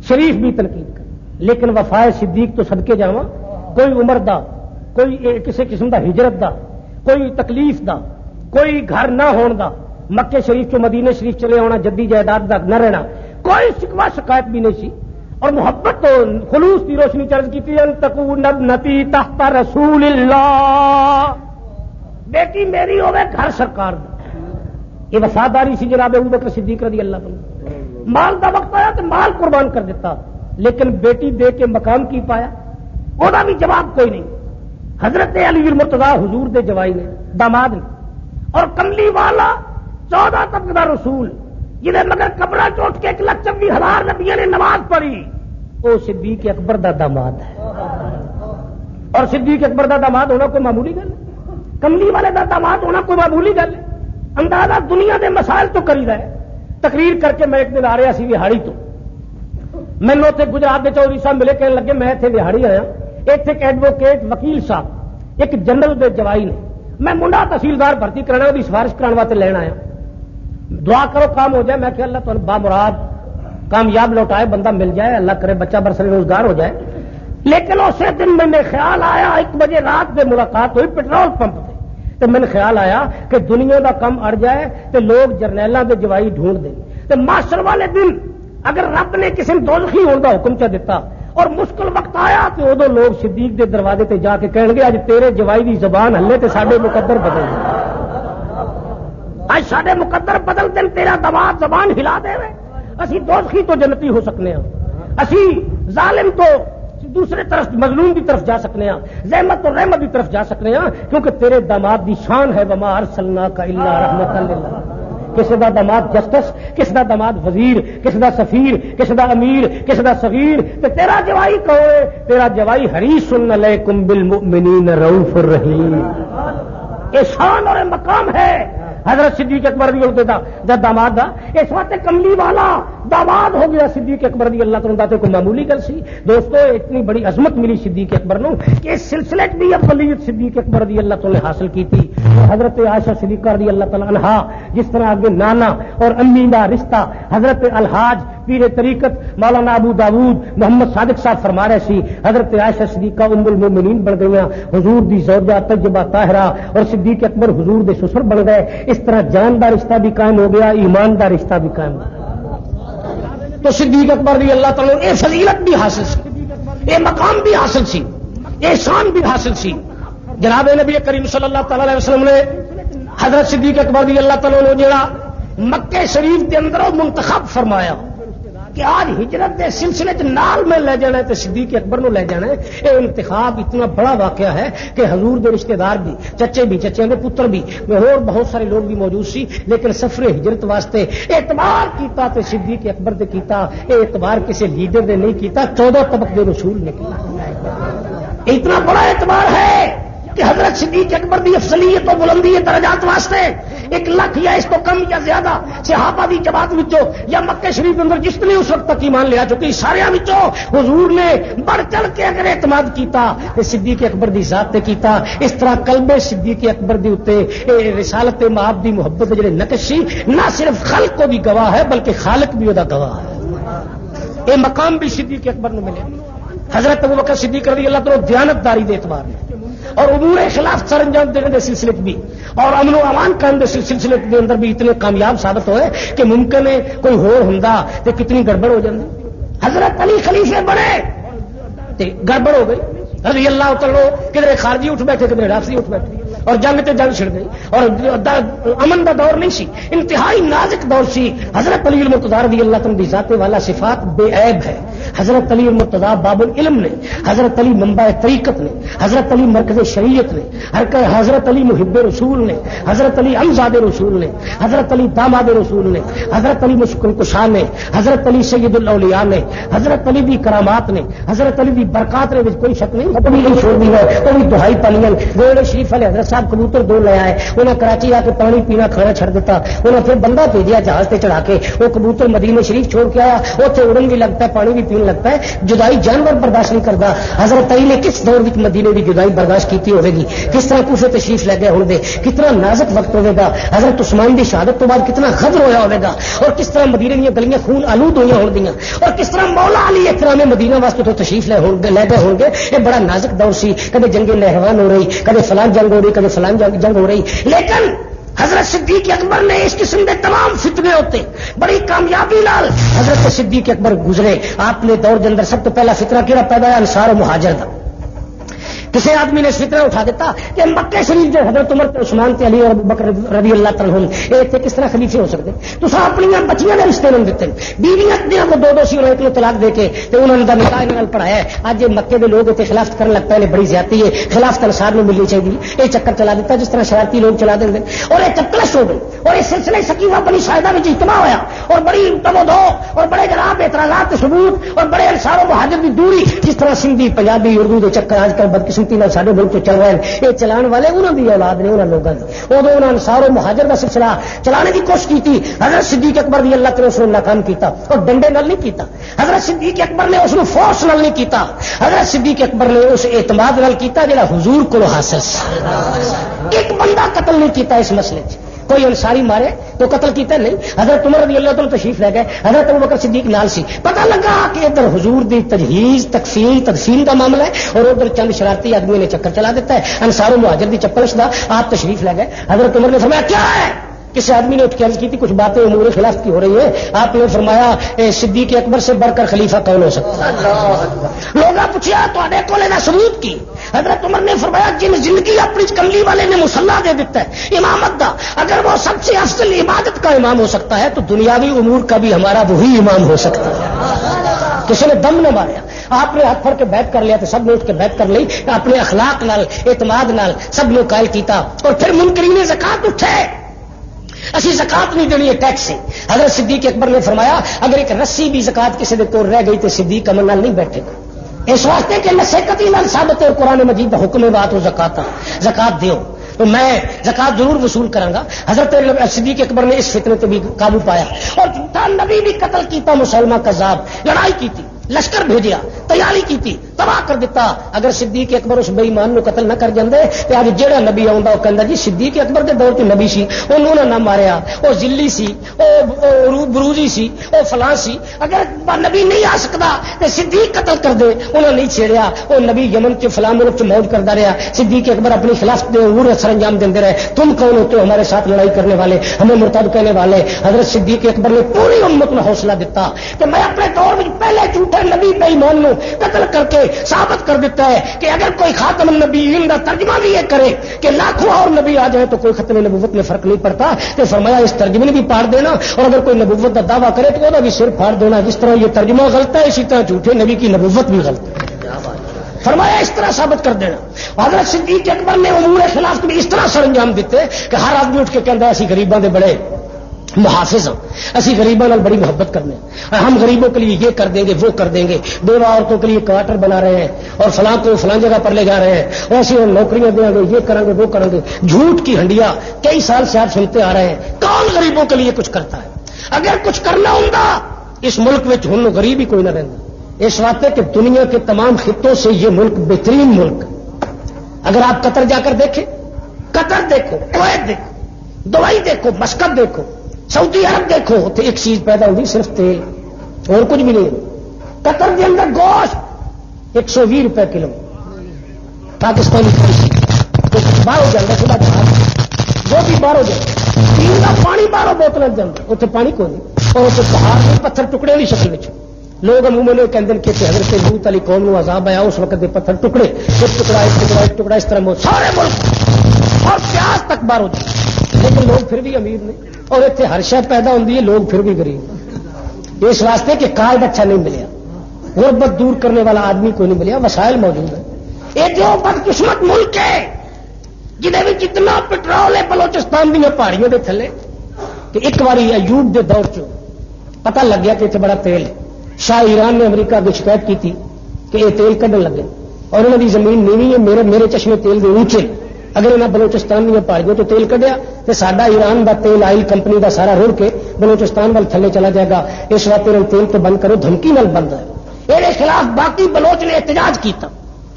شریف بھی تنقید کرے لیکن وفائے صدیق تو صدقے جاواں کوئی عمر دا کوئی کسی قسم دا ہجرت دا کوئی تکلیف دا کوئی گھر نہ ہون دا مکے شریف چو مدینے شریف چلے ہونا جدی جائیداد دا نہ رہنا کوئی شکوہ شکایت بھی نہیں سی اور محبت تو خلوص کی روشنی چرچ کی تھی ان تکون ابنتی تحت رسول اللہ بیٹی میری ہوئے گھر سرکار دا یہ وفاداری سی جناب ابو بکر صدیق رضی اللہ عنہ مال دا وقت آیا تو مال قربان کر دیتا لیکن بیٹی دے کے مقام کی پایا وہ بھی جواب کوئی نہیں حضرت علی المرتضیٰ حضور دے جوائی نے داماد نے اور کملی والا 14 طبقہ رسول جنہیں مگر قبرہ چوٹ کے 1,24,000 نبیوں نے نماز پڑھی وہ صدیق اکبر دا داماد ہے اور صدیق اکبر دا داماد ہونا کوئی معمولی گل ہے کملی والے دا داماد ہونا کوئی معمولی گل ہے اندازہ دنیا دے مسائل تو کری رہے تقریر کر کے میں ایک دن آ رہا سی وہاڑی تو مینو اتنے گجرات کے چودھری صاحب ملے کہنے لگے میں اتنے وہاڑی آیا اتنے ایک ایڈوکیٹ وکیل صاحب ایک جنرل دے جوائی نے میں منڈا تحصیلدار بھرتی کرانا وہ سفارش کرانے واسطے لینا آیا دعا کرو کام ہو جائے میں کہ اللہ تمہیں بامراد کامیاب لوٹائے بندہ مل جائے اللہ کرے بچہ برسر روزگار ہو جائے لیکن اسی دن میں نے خیال آیا 1 بجے رات میں ملاقات ہوئی پیٹرول پمپ پہ تو میں نے خیال آیا کہ دنیا کا کم اڑ جائے تو لوگ جرنیلاں دے جوائی ڈھونڈ دیں تو معاشر والے دن اگر رب نے کسی نے دوزخی ہونے کا حکم چا دیتا اور مشکل وقت آیا تو ادو لوگ صدیق دے دروازے تے جا کے کہیں گے اج تیرے جوائی دی زبان ہلے تے ساڈے مقدر بدل گئے اج ساڈے مقدر بدل دن تیرا دماغ زبان ہلا دے اسی دوزخی تو جنتی ہو سکنے ہیں اسی ظالم تو دوسرے طرف مظلوم کی طرف جا سکنے ہیں زحمت اور رحمت کی طرف جا سکنے ہیں کیونکہ تیرے داماد دی شان ہے وما ارسلناک الا رحمۃ للعالمین کسی دا داماد جسٹس کسی دا داماد وزیر کسی دا سفیر کسی دا امیر کسی دا صغیر تے تیرا جوائی کہو تیرا جوائی حریص علیکم بالمؤمنین رؤوف الرحیم یہ شان اور مقام ہے حضرت صدیق اکبر رضی اللہ دا داماد دا اس وقت کملی والا داماد ہو گیا صدیق اکبر رضی اللہ تعالیٰ کو معمولی گل سی دوستو اتنی بڑی عظمت ملی صدیق اکبر نو کہ اس سلسلے بھی افضلیت صدیق اکبر رضی اللہ تعالیٰ نے حاصل کی تھی حضرت عائشہ صدیقہ رضی اللہ تعالیٰ عنہا جس طرح آگے نانا اور امی کا رشتہ حضرت الحاج پیر طریقت مولانا ابو داود محمد صادق صاحب فرما رہے سی حضرت عائشہ صدیقہ ام المؤمنین بن گئی حضور دی زوجہ طیبہ طاہرہ اور صدیق اکبر حضور دے سسر بن گئے اس طرح جان دا رشتہ بھی قائم ہو گیا ایمان دا رشتہ بھی قائم ہو گیا تو صدیق اکبر رضی اللہ تعالیٰ یہ فضیلت بھی حاصل سی یہ مقام بھی حاصل سی یہ شان بھی حاصل سی جناب نبی کریم صلی اللہ تعالی علیہ وسلم نے حضرت صدیق اکبر رضی اللہ تعالیٰ نے جڑا مکے شریف کے اندر منتخب فرمایا کہ آج ہجرت کے سلسلے نال میں لے جانا ہے تو صدیق اکبر نو لے جانا ہے یہ انتخاب اتنا بڑا واقعہ ہے کہ حضور دے رشتہ دار بھی چچے دے پتر بھی اور بہت سارے لوگ بھی موجود سی لیکن سفر ہجرت واسطے اعتبار کیتا تے صدیق اکبر دے کیتا یہ اعتبار کسی لیڈر دے نہیں کیتا 14 طبقے رسول نے کیتا اتنا بڑا اعتبار ہے کہ حضرت صدیق اکبر دی افضلیت و بلندی درجات واسطے 1 لاکھ یا اس تو کم یا زیادہ صحابہ دی جماعت وچوں یا مکہ شریف اندر جس نے اس وقت تک ایمان لیا چکی سارے وچوں حضور نے بڑھ چڑھ کے اگر اعتماد کیتا تے صدیق اکبر دی ذات تے کیتا اس طرح قلب صدیق اکبر دی اوتے رسالت مآب دی محبت جڑے نقش سی نہ صرف خلق کو بھی گواہ ہے بلکہ خالق بھی ودا گواہ ہے یہ مقام بھی صدیق اکبر نو ملے حضرت ابوبکر صدیق رضی اللہ تعالی دیانتداری دے اعتبار میں اور امور خلاف سر انجام دینے کے سلسلے بھی اور امن و امان قائم سلسلے کے اندر بھی اتنے کامیاب ثابت ہوئے کہ ممکن ہے کوئی ہور ہوندا تے کتنی گڑبڑ ہو جاندی حضرت علی خلیفے بنے تے گڑبڑ ہو گئی رضی اللہ تعالی کدھر خارجی اٹھ بیٹھے کدھر رافضی اٹھ بیٹھے اور جنگ تے جنگ چھڑ گئی اور امن دا دور نہیں سی انتہائی نازک دور سی حضرت علی المرتضیٰ رضی اللہ تعالی دی ذات والا صفات بے عیب ہے حضرت علی المرتضیٰ باب العلم نے، حضرت علی منبع طریقت نے، حضرت علی مرکز شریعت نے، حضرت علی محب رسول نے، حضرت علی امزاد رسول نے، حضرت علی داماد رسول نے، حضرت علی مشکل کشا نے، حضرت علی سید الاولیاء نے، حضرت علی دی کرامات نے، حضرت علی دی برکات نے کوئی شک نہیں، کبھی نہیں چھوڑ دی ہے وہ بھی دہائی پانی گولڈ شریف والے حضرت صاحب کبوتر دو لے آئے، انہیں کراچی آ کے پانی پینا کھانا چھڑ دیتا، انہیں پھر بندہ بھیجا جہاز پہ چڑھا کے، وہ کبوتر مدینے شریف چھوڑ کے آیا، اتنے اڑن بھی لگتا ہے پانی بھی پینے لگتا ہے، جدائی جانور برداشت نہیں کرتا۔ حضرت علی نے کس دور میں مدینے کی جدائی برداشت کی ہوگی، کس طرح کوفے تشریف لے گئے ہوں گے، کتنا نازک وقت ہوگا، حضرت عثمان کی شہادت تو بعد کتنا غدر ہویا ہوگا، اور کس طرح مدینے کی گلیاں خون آلود ہوئی ہوں گیا، اور کس طرح مولا علی اکرام مدینہ واسطے تو تشریف لے گئے ہوں گے۔ یہ بڑا نازک دور سی، کبھی جنگ نہروان ہو رہی، کبھی فلان جنگ ہو رہی، کبھی فلان جنگ ہو رہی، لیکن حضرت صدیق اکبر نے اس قسم کے تمام فتنے ہوتے بڑی کامیابی نال حضرت صدیق اکبر گزرے۔ آپ نے دور کے اندر سب تو پہلا فتنہ کیڑا پیدا ہوا؟ انصار و مہاجر کا۔ کسی آدمی نے اس فتنہ اٹھا دیتا کہ مکہ شریف جو حضرت عمر تے عثمان تے علی اور ابو بکر رضی اللہ تعالی عنہم یہ اتنے کس طرح خلیفے ہو سکتے؟ تو سب اپنی بچیاں کے رشتے نہیں دیتے، بیویاں کو دو سی اور ایک کو طلاق دے کے انہوں نے نکاح انہوں نے پڑھایا ہے۔ اج مکے کے لوگ اتنے خلافت کرنے لگ پے، بڑی زیادتی ہے، خلافت انصار میں ملنی چاہیے، یہ چکر چلا دیتا جس طرح شرارتی لوگ چلا دیں گے، اور یہ چکلش ہو گئی، اور اس سلسلے سکینہ بنی ساعدہ میں اجتماع ہوا، اور بڑی تبدو اور بڑے جناب اعتراضات ثبوت، اور بڑے انصار و مہاجر کی دوری، جس طرح سندھی پنجابی اردو کے چکر آج کل بدقسمتی نال سارے ملک چل رہے ہیں، یہ چلان والے انہوں کی اولاد نے، انہوں لوگوں کی ادو انہوں نے انصار و مہاجر کا سلسلہ چلانے کی کوشش کی تھی۔ حضرت صدیق اکبر رضی اللہ تعالی عنہ ناکام کیتا، اور ڈنڈے نال نہیں کیتا۔ حضرت صدیق اکبر نے اس کو فورس نال نہیں کیتا، حضرت صدیق اکبر نے اس اعتماد نال کیتا جڑا حضور کو حاصل سی۔ ایک بندہ قتل نہیں کیتا اس مسئلے کوئی انصاری مارے تو قتل کیتا نہیں۔ حضرت عمر رضی اللہ تعالی تشریف لے گئے، حضرت ابوبکر صدیق نال سی، پتہ لگا کہ ادھر حضور دی تجہیز تکفین تدفین کا معاملہ ہے، اور ادھر چند شرارتی آدمی نے چکر چلا دیتا ہے انصار و مہاجر دی چپلش دا۔ آپ تشریف لے گئے، حضرت عمر نے فرمایا کیا ہے؟ کسی آدمی نے اٹھ کے عرض کی تھی کچھ باتیں امور خلاف کی ہو رہی ہے، آپ نے فرمایا صدیق اکبر سے بڑھ کر خلیفہ کون ہو سکتا ہے؟ لوگوں نے پوچھا تو ثبوت کی؟ حضرت عمر نے فرمایا جن زندگی اپنی کملی والے نے مصلح دے دیتا ہے امامت دا، اگر وہ سب سے افضل عبادت کا امام ہو سکتا ہے تو دنیاوی امور کا بھی ہمارا وہی امام ہو سکتا ہے۔ کسی نے دم نہ ماریا، آپ نے ہاتھ پھڑ کے بیعت کر لیا تو سب نے اٹھ کے بیعت کر لی، اپنے اخلاق نال اعتماد نال سب نے قائل کیتا، اور پھر منکرین زکات اٹھے، اسی زکات نہیں دینی ہے ٹیکس ہے۔ حضرت صدیق اکبر نے فرمایا اگر ایک رسی بھی زکات کسی دے کول رہ گئی تو صدیق امر نال نہیں بیٹھے گا، اس واسطے کہ نص قطعی نال ثابت ہے قرآن مجید کا حکم ہے بات ہو زکات دیو، تو میں زکات ضرور وصول کراں گا۔ حضرت صدیق اکبر نے اس فتنے پہ بھی قابو پایا، اور جھوٹا نبی بھی قتل کیتا، مسلمہ کذاب، لڑائی کی تھی، لشکر بھیجیا، تیاری کی تھی، تباہ کر دیتا۔ اگر صدیق اکبر اس بے ایمان نو قتل نہ کر جاندے تے اج جیڑا نبی آوندا او کہندا جی صدیق اکبر دے دور تے نبی سی، انہوں نے نہ ماریا، او ذلی سی، او بروزی سی، او فلاں سی، اگر نبی نہیں آ سکدا تے صدیق قتل کر دے، انہوں نے نہیں چھیڑیا، او نبی یمن کے فلاں ملک موج کردا رہیا، صدیق اکبر اپنی خلافت دے امور سر انجام دیندے رہے، تم کون ہوتے ہو ہمارے ساتھ لڑائی کرنے والے، ہمیں مرتد کہنے والے؟ حضرت صدیق اکبر نے پوری امت کو حوصلہ دیتا کہ میں اپنے دور میں پہلے جھوٹے نبی بے ایمان نو قتل کر کے ثابت کر دیتا ہے کہ اگر کوئی خاتم النبیین کا ترجمہ بھی یہ کرے کہ لاکھوں اور نبی آ جائے تو کوئی ختم نبوت میں فرق نہیں پڑتا، تو فرمایا اس ترجمے نے بھی پاڑ دینا، اور اگر کوئی نبوت کا دعویٰ کرے تو وہ بھی سر پھاڑ دینا، جس طرح یہ ترجمہ غلط ہے اسی طرح جھوٹے نبی کی نبوت بھی غلط ہے، فرمایا اس طرح ثابت کر دینا۔ حضرت صدیق اکبر نے امور خلاف بھی اس طرح سر انجام دیتے کہ ہر آدمی اٹھ کے کہتا ہے اسی غریباں دے بڑے محافظ ہوں، اسی غریبوں نال بڑی محبت کرنے، ہم غریبوں کے لیے یہ کر دیں گے وہ کر دیں گے، بیوہ عورتوں کے لیے کوارٹر بنا رہے ہیں اور فلاں کو فلاں جگہ پر لے جا رہے ہیں، ایسی نوکریاں دیں گے، یہ کریں گے وہ کریں گے، جھوٹ کی ہنڈیا کئی سال سے آپ سنتے آ رہے ہیں۔ کون غریبوں کے لیے کچھ کرتا ہے؟ اگر کچھ کرنا ہوگا اس ملک میں ہن غریب ہی کوئی نہ رہتا، اس واسطے کہ دنیا کے تمام خطوں سے یہ ملک بہترین ملک، اگر آپ قطر جا کر دیکھیں، قطر دیکھو، کویت دیکھو، دبئی دیکھو، مسقط دیکھو، سعودی عرب دیکھو، تو ایک چیز پیدا ہوگی صرف تیل اور کچھ بھی نہیں۔ قطر کے اندر گوشت 120 روپے کلو، پاکستانی باہر ہو جائے گا، صبح جہاز وہ بھی باہر ہو جائے گا، پینے کا پانی باہر بوتل جانا، اتنے پانی کو نہیں، اور اتنے پہاڑ میں پتھر ٹکڑے والی شکل میں لوگ عموماً کہتے ہیں کہ حضرت لوط علی قوم کو عذاب آیا اس وقت کے پتھر ٹکڑے، ایک ٹکڑا ایک ٹکڑا ایک ٹکڑا، اس طرح سارے ملک اور پیاز تک باہر ہو جائے، لیکن لوگ پھر بھی امیر نہیں، اور اتنے ہر شے پیدا ہوتی ہے، لوگ پھر بھی غریب، اس واسطے کہ کارڈ اچھا نہیں ملیا، غربت دور کرنے والا آدمی کوئی نہیں ملیا، وسائل موجود ہیں. یہ جو بدقسمت ملک ہے جنہیں بھی جتنا پٹرول ہے بلوچستان دیا پہاڑیوں کے تھلے، کہ ایک باری ایوب دے دور چ پتہ لگ گیا کہ اتنے بڑا تیل ہے. شاہ ایران نے امریکہ کی شکایت کی تھی کہ یہ تیل کھڈن لگے اور انہوں کی زمین نیوی ہے، میرے چشمے تیل دے اونچے. اگر انہیں بلوچستان دیا پہاڑیوں تو تیل کڈیا تو ساڈا ایران دا تیل آئل کمپنی دا سارا رڑ کے بلوچستان وال تھلے چلا جائے گا. اس وقت تیل تو بند کرو، دھمکی نال بند ہے. میرے خلاف باقی بلوچ نے احتجاج کیتا،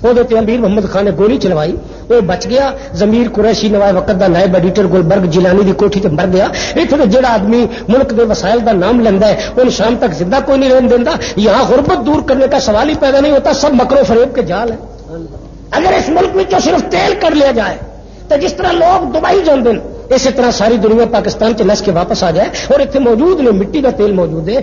وہ امیر محمد خان نے گولی چلوائی، وہ بچ گیا. ضمیر قریشی نوائے وقت دا نائب ایڈیٹر گلبرگ جیلانی دی کوٹھی تے مر گیا. اتنے جڑا آدمی ملک دے وسائل دا نام لینا ہے ان شام تک زندہ کوئی نہیں رہن دینا. یہاں غربت دور کرنے کا سوال ہی پیدا نہیں ہوتا، سب مکر و فریب کے جال ہیں. اگر اس ملک میں صرف تیل کر لیا جائے تو جس طرح لوگ دبئی جاندے اسی طرح ساری دنیا پاکستان کے نس کے واپس آ جائے. اور اتنے موجود نے مٹی کا تیل موجود ہے.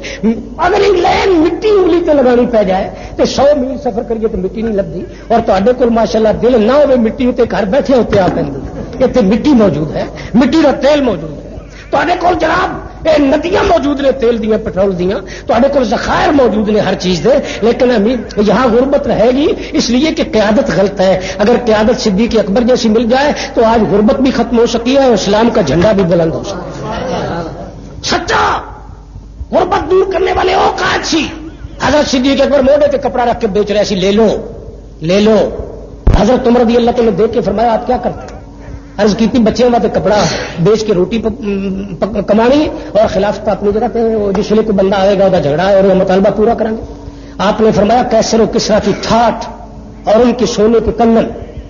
اگر انگلینڈ مٹی انگلی تے لگانی پی جائے تو 100 میل سفر کریے تو مٹی نہیں لگتی. اور تے کول ماشاءاللہ دل نہ ہوئے مٹی اتنے گھر بیٹھے ہوتے آ پی، اتنے مٹی موجود ہے، مٹی کا تیل موجود ہے. تے کول جناب ندیاں موجود نے تیل دیا پٹرول دیا، تے کول ذخائر موجود نے ہر چیز دے. لیکن یہاں غربت رہے گی اس لیے کہ قیادت غلط ہے. اگر قیادت صدیق اکبر جیسی مل جائے تو آج غربت بھی ختم ہو سکی ہے اور اسلام کا جھنڈا بھی بلند ہو سکتا ہے. سچا غربت دور کرنے والے وہ قائد سی. حضرت صدیق اکبر موڈے پہ کپڑا رکھ کے بیچ رہے سی، لے لو لے لو. حضرت عمر رضی اللہ تعالی نے دیکھ کے فرمایا آپ کیا کرتے؟ عرض کی تھی بچے کا کپڑا بیچ کے روٹی کمانی اور خلافت اپنی جگہ پہ. جس ویلے کوئی بندہ آئے گا وہ جھگڑا ہے اور وہ مطالبہ پورا کریں گے. آپ نے فرمایا کیسر و کسرا کی ٹھاٹ اور ان کے سونے کے کنگن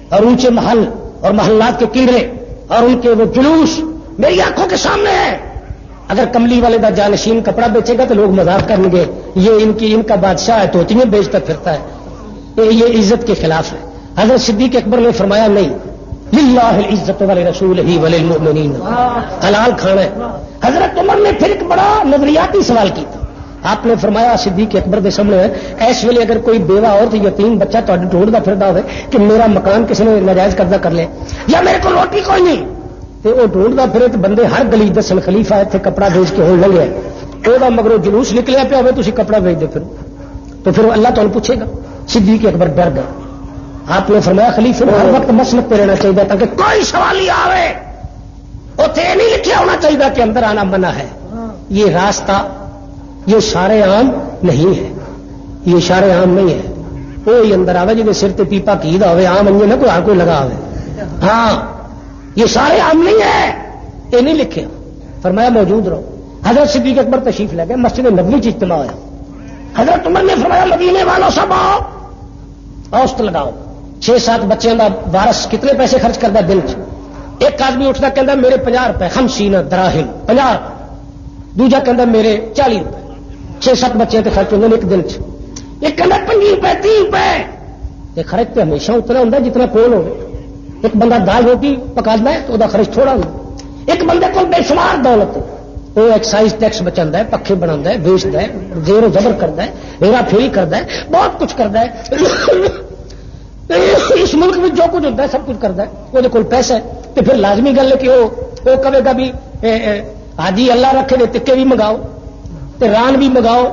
اور اونچے محل اور محلات کے کنگرے اور ان کے وہ جلوس میری آنکھوں کے سامنے ہے. اگر کملی والے دا جانشین کپڑا بیچے گا تو لوگ مذاق کریں گے یہ ان کا بادشاہ ہے، توتیاں بیچتا پھرتا ہے، یہ عزت کے خلاف ہے. حضرت صدیق اکبر نے فرمایا نہیں، للہ العزت ولرسولہ وللمؤمنین، حلال کھانا ہے. حضرت عمر نے پھر ایک بڑا نظریاتی سوال کیا. آپ نے فرمایا صدیق اکبر کے سامنے اس ویلے اگر کوئی بیوہ عورت یتیم بچہ تو ڈھونڈتا پھرتا ہوئے کہ میرا مکان کسی نے ناجائز قبضہ کر لے یا میرے کو روٹی کوئی نہیں تو وہ ڈھونڈتا پھرے تو بندے ہر گلی دسن خلیفہ اتنے کپڑا بیچ کے ہونے لگے وہ مگروں جلوس نکلیا پیا ہوئے تھی کپڑا بیچ دے تو پھر اللہ تعالیٰ پوچھے گا. صدیق اکبر ڈر گئے. آپ نے فرمایا خلیفے کو ہر وقت مسلک پہ رہنا چاہیے تاکہ کوئی سوال ہی آئے اتنے یہ نہیں لکھا ہونا چاہیے کہ اندر آنا منع ہے. یہ راستہ یہ اشارے عام نہیں ہے، یہ اشارے عام نہیں ہے. کوئی اندر آوے جی سر تے پیپا کی دا ہوئے عام انجے نہ کوئی ہر کوئی لگا ہوئے. ہاں یہ اشارے عام نہیں ہے، یہ نہیں لکھے. فرمایا موجود رہو. حضرت صدیق اکبر تشریف لے گئے. مسجد نبوی چ اجتماع ہوا. حضرت عمر نے فرمایا مدینے والوں سب آؤ اوسط لگاؤ. 6-7 بچوں کا وارث کتنے پیسے خرچ کرتا دن چ؟ ایک آدمی اٹھتا کہتا میرے 50 روپے 50 دراہم 50، دوجا کہتا میرے 40 روپے. 6-7 بچے تے خرچ ہوتے ہیں ایک دن چ. ایک کہتا 5 روپے 30 روپے. یہ خرچ تو ہمیشہ اتنا ہوتا جتنا کول ہو. ایک بندہ دال روٹی پکانا ہے تو وہ خرچ تھوڑا ہوتا. ایک بندے کو بے شمار دولت وہ ایکسائز ٹیکس بچا ہے، پکھے بنا ہے، بیچتا ہے، زیر و زبر کرتا ہے، ہیرا پھیری کرتا ہے، بہت کچھ کرتا ہے. اس ملک میں جو کچھ ہوتا ہے سب کچھ کرتا ہے. وہ کوئی پیسہ ہے تو پھر لازمی گل ہے کہ وہ کہے گا بھی حاجی اللہ رکھے دے تکے بھی منگاؤ تے ران بھی منگاؤ،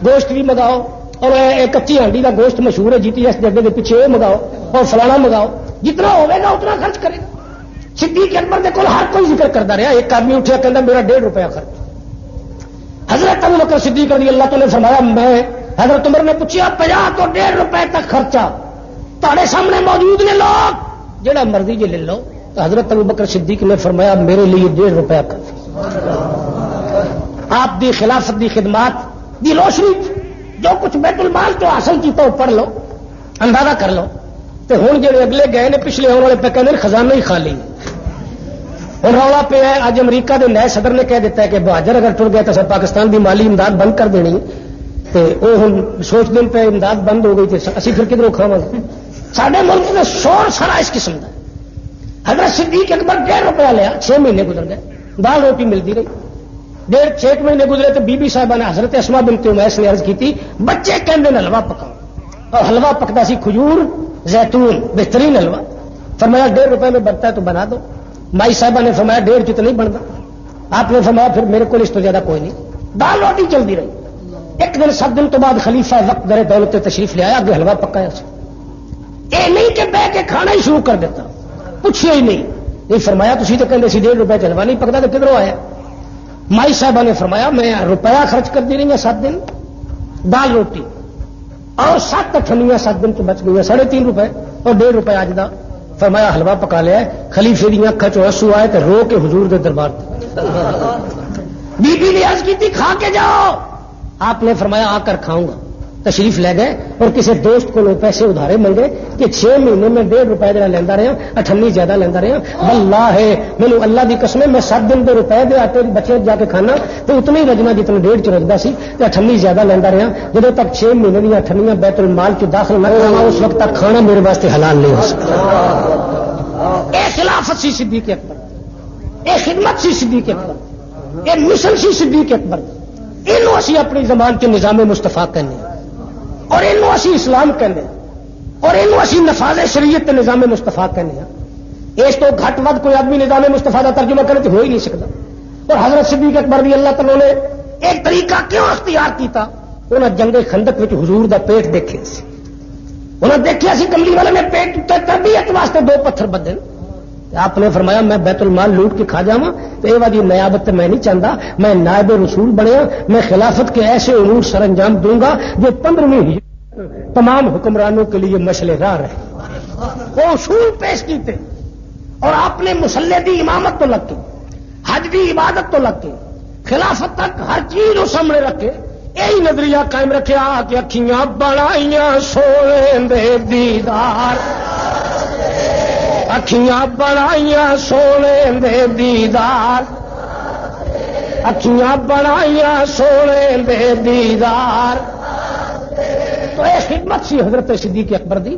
گوشت بھی منگاؤ، اور کچی ہانڈی کا گوشت مشہور ہے GTS کے اگے کے پیچھے وہ منگاؤ اور فلانا منگاؤ. جتنا ہوگا اتنا خرچ کرے. صدیق اکبر کے کول ہر کوئی ذکر کرتا رہا. ایک آدمی اٹھیا کہتا میرا 1.5 روپیہ خرچ. حضرت ابو بکر صدیق رضی اللہ تعالی نے فرمایا میں حضرت عمر نے پوچھا 50 تو 1.5 روپے تک خرچہ تھوڑے سامنے موجود نے لوگ جڑا مرضی جی لے لو. تو حضرت ابو بکر صدیق نے فرمایا میرے لیے 1.5 روپیہ کافی. آپ دی خلافت دی خدمات دی روشنی جو کچھ بیت المال تو حاصل کیتا وہ پڑھ لو، اندازہ کر لو. تو ہوں جڑے اگلے گئے نے پچھلے ہونے والے پہ کہنے خزانہ ہی خالی. اور رولا پہ ہے اج امریکہ کے نئے صدر نے کہہ دیتا ہے کہ بہادر اگر ٹر گیا تو سب پاکستان کی مالی امداد بند کر دینی. تو وہ ہوں سوچ دن پہ امداد بند ہو گئی تو اسی پھر کدھروں کھاوا گے. سارے ملک میں شور سارا اس قسم کا. حضرت صدیق اکبر 1.5 روپیہ لیا. 6 مہینے گزر گئے، دال روٹی ملتی رہی. 1.5 مہینے گزرے تو بی بی صاحبہ نے حضرت اسما بنت امیس نے عرض کی تھی بچے کہندے نے حلوہ پکاؤ. اور حلوہ پکتا سی کھجور زیتون بہترین حلوہ. فرمایا 1.5 روپے میں بنتا ہے تو بنا دو. مائی صاحبہ نے فرمایا 1.5 تو نہیں بنتا. آپ نے فرمایا پھر میرے کو اس تو زیادہ کوئی نہیں. دال روٹی چلتی رہی. ایک دن 7 دن تو بعد خلیفہ وقت در دولت تشریف لے آیا, اگے حلوہ پکایا سی. اے نہیں کہ بہ کے کھانا ہی شروع کر دیتا, پوچھے ہی نہیں فرمایا تسی تو کہندے سی 1.5 روپے حلوہ نہیں پکتا تو کدھروں آیا. مائی صاحبہ نے فرمایا میں روپیہ خرچ کر دی رہی ہوں 7 دن دال روٹی اور 7 اٹھنیاں 7 دن تو بچ گئی 3.5 روپے اور 1.5 روپے آج دا. فرمایا حلوہ پکا لیا ہے. خلیفے دی اکھاں چوں آنسو آئے تے رو کے حضور دے دربار بی بی نے عرض کی تھی کھا کے جاؤ. آپ نے فرمایا آ کر کھاؤں گا. تشریف لے گئے اور کسی دوست کو پیسے ادھارے منگے کہ 6 مہینے میں 1.5 روپے جڑا لینا رہا, 98 زیادہ لینا رہا. واللہ ہے مینوں اللہ دی قسم میں 7 دن 2 روپے دے آٹے بچے جا کے کھانا تو اتنا ہی رجنا جتنا 1.5 چ رجدا سی تے 98 زیادہ لینا رہا. جب تک 6 مہینے دی 98 بیت المال چ داخل نہ کراں اس وقت تک کھانا میرے واسطے حلال نہیں ہو سکتا. اے خلافت سی صدیق اکبر, اے خدمت سی صدیق اکبر, اے مشن سی صدیق اکبر. اینو اسی اپنی زبان کے نظام مصطفیٰ کہنے اور اینو اسی اسلام کہنے اور اینو اسی نفاذ شریعت کے نظام مصطفیٰ کہنے. اس تو گھٹ ود کوئی آدمی نظام مصطفیٰ کا ترجمہ کرے تو ہو ہی نہیں سکتا. اور حضرت صدیق اکبر رضی اللہ تعالیٰ نے ایک طریقہ کیوں اختیار کیتا, انہوں نے جنگ خندق وچ حضور دا پیٹ دیکھے سی. انہوں نے دیکھا سی کملی والے نے پیٹ تربیت واسطے 2 پتھر بدے. آپ نے فرمایا میں بیت المال لوٹ کے کھا جاواں تو یہ والی نیابت میں نہیں چاہتا. میں نائب رسول بنیا, میں خلافت کے ایسے امور سر انجام دوں گا جو 15ویں تمام حکمرانوں کے لیے مشعل راہ رہے. وہ اصول پیش کیتے اور آپ نے مسلح دی امامت تو لگ کے, حج دی عبادت تو لگ کے, خلافت تک ہر چیز اس سامنے رکھے. یہی نظریہ قائم رکھا کہ اکھیاں بنائیاں سونے دے دیدار, اکھیاں بنائیاں سونے دے دیدار, اکھیاں بنائیاں سونے دے دیدار. تو یہ خدمت سی حضرت صدیق اکبر دی.